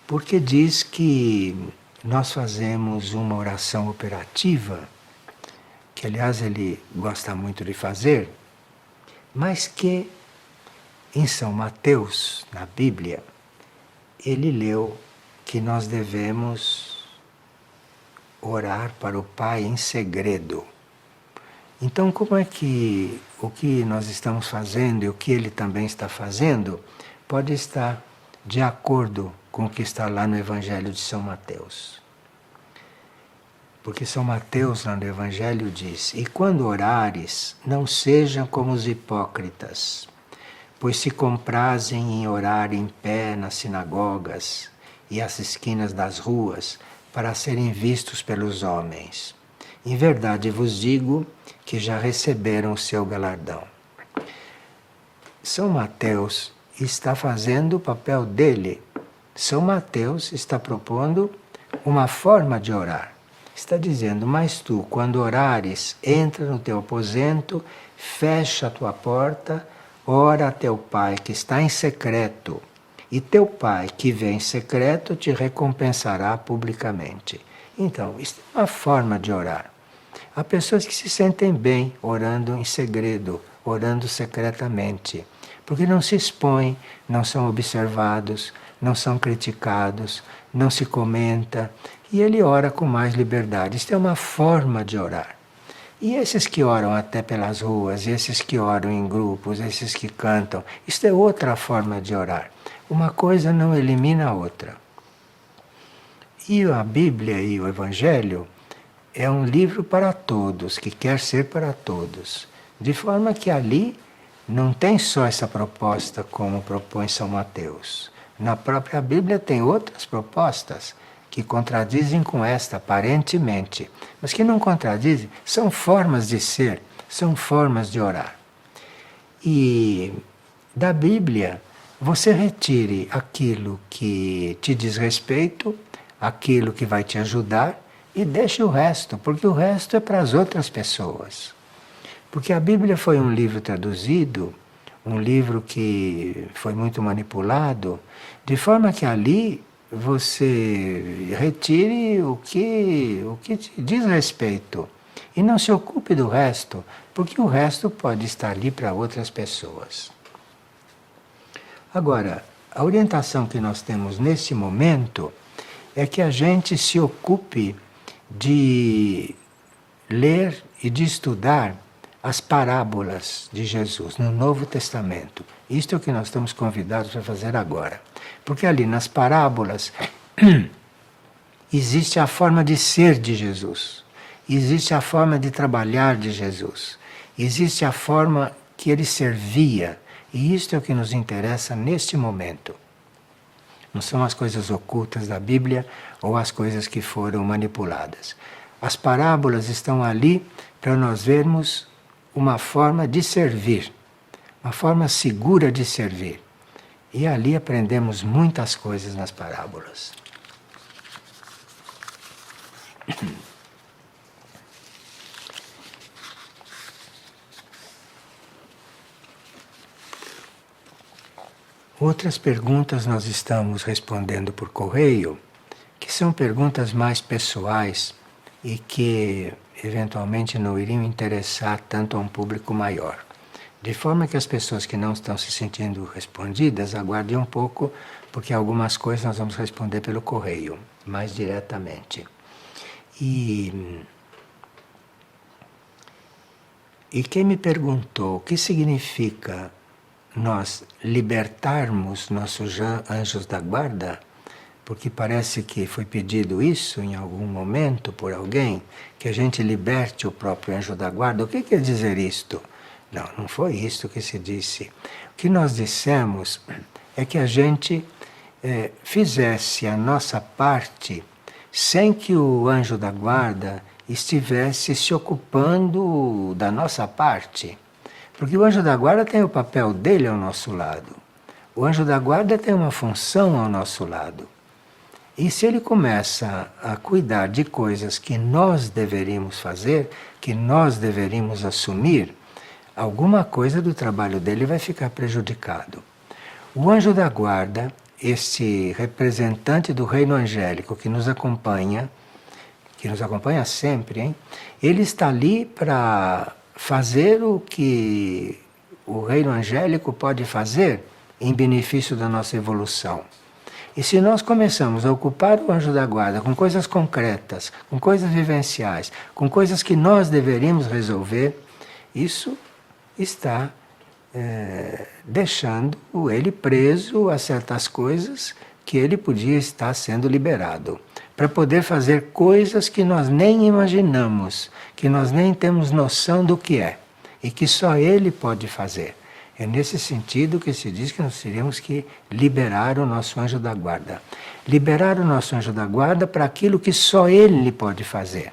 porque diz que nós fazemos uma oração operativa, que aliás ele gosta muito de fazer, mas que em São Mateus, na Bíblia, ele leu que nós devemos orar para o Pai em segredo. Então, como é que o que nós estamos fazendo e o que ele também está fazendo pode estar de acordo com o que está lá no Evangelho de São Mateus? Porque São Mateus, lá no Evangelho, diz: E quando orares, não sejam como os hipócritas, pois se comprazem em orar em pé nas sinagogas e às esquinas das ruas, para serem vistos pelos homens. Em verdade vos digo que já receberam o seu galardão. São Mateus está fazendo o papel dele. São Mateus está propondo uma forma de orar. Está dizendo, mas tu, quando orares, entra no teu aposento, fecha a tua porta, ora a teu Pai que está em secreto, e teu Pai que vem em secreto te recompensará publicamente. Então, isso é uma forma de orar. Há pessoas que se sentem bem orando em segredo, orando secretamente, porque não se expõem, não são observados, não são criticados, não se comenta, e ele ora com mais liberdade. Isto é uma forma de orar. E esses que oram até pelas ruas, esses que oram em grupos, esses que cantam, isto é outra forma de orar. Uma coisa não elimina a outra. E a Bíblia e o Evangelho é um livro para todos, que quer ser para todos. De forma que ali não tem só essa proposta como propõe São Mateus. Na própria Bíblia tem outras propostas que contradizem com esta, aparentemente. Mas que não contradizem, são formas de ser, são formas de orar. E da Bíblia, você retire aquilo que te diz respeito, aquilo que vai te ajudar, e deixe o resto, porque o resto é para as outras pessoas. Porque a Bíblia foi um livro traduzido, um livro que foi muito manipulado, de forma que ali você retire o que te diz respeito e não se ocupe do resto, porque o resto pode estar ali para outras pessoas. Agora, a orientação que nós temos nesse momento é que a gente se ocupe de ler e de estudar as parábolas de Jesus no Novo Testamento. Isto é o que nós estamos convidados a fazer agora. Porque ali nas parábolas existe a forma de ser de Jesus, existe a forma de trabalhar de Jesus, existe a forma que ele servia. E isto é o que nos interessa neste momento. Não são as coisas ocultas da Bíblia ou as coisas que foram manipuladas. As parábolas estão ali para nós vermos uma forma de servir, uma forma segura de servir. E ali aprendemos muitas coisas nas parábolas. Outras perguntas nós estamos respondendo por correio, que são perguntas mais pessoais e que eventualmente não iriam interessar tanto a um público maior. De forma que as pessoas que não estão se sentindo respondidas aguardem um pouco, porque algumas coisas nós vamos responder pelo correio, mais diretamente. E quem me perguntou o que significa nós libertarmos nossos anjos da guarda, porque parece que foi pedido isso em algum momento por alguém, que a gente liberte o próprio anjo da guarda. O que quer dizer isto? Não, não foi isto que se disse. O que nós dissemos é que a gente fizesse a nossa parte sem que o anjo da guarda estivesse se ocupando da nossa parte. Porque o anjo da guarda tem o papel dele ao nosso lado. O anjo da guarda tem uma função ao nosso lado. E se ele começa a cuidar de coisas que nós deveríamos fazer, que nós deveríamos assumir, alguma coisa do trabalho dele vai ficar prejudicado. O anjo da guarda, esse representante do reino angélico que nos acompanha sempre, hein? Ele está ali para fazer o que o reino angélico pode fazer em benefício da nossa evolução. E se nós começamos a ocupar o anjo da guarda com coisas concretas, com coisas vivenciais, com coisas que nós deveríamos resolver, isso está deixando ele preso a certas coisas que ele podia estar sendo liberado, para poder fazer coisas que nós nem imaginamos, que nós nem temos noção do que é, e que só ele pode fazer. É nesse sentido que se diz que nós teríamos que liberar o nosso anjo da guarda. Liberar o nosso anjo da guarda para aquilo que só ele pode fazer.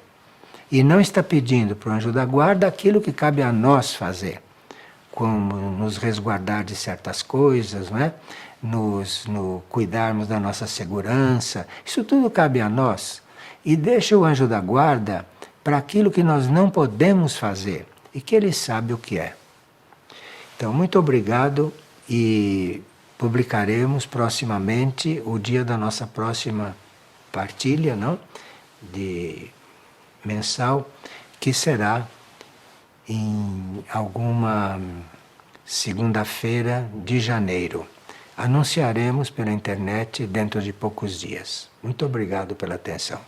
E não está pedindo para o anjo da guarda aquilo que cabe a nós fazer, como nos resguardar de certas coisas, não é? No cuidarmos da nossa segurança. Isso tudo cabe a nós. E deixa o anjo da guarda para aquilo que nós não podemos fazer e que ele sabe o que é. Então, muito obrigado e publicaremos proximamente o dia da nossa próxima partilha, não? De mensal, que será em alguma segunda-feira de janeiro. Anunciaremos pela internet dentro de poucos dias. Muito obrigado pela atenção.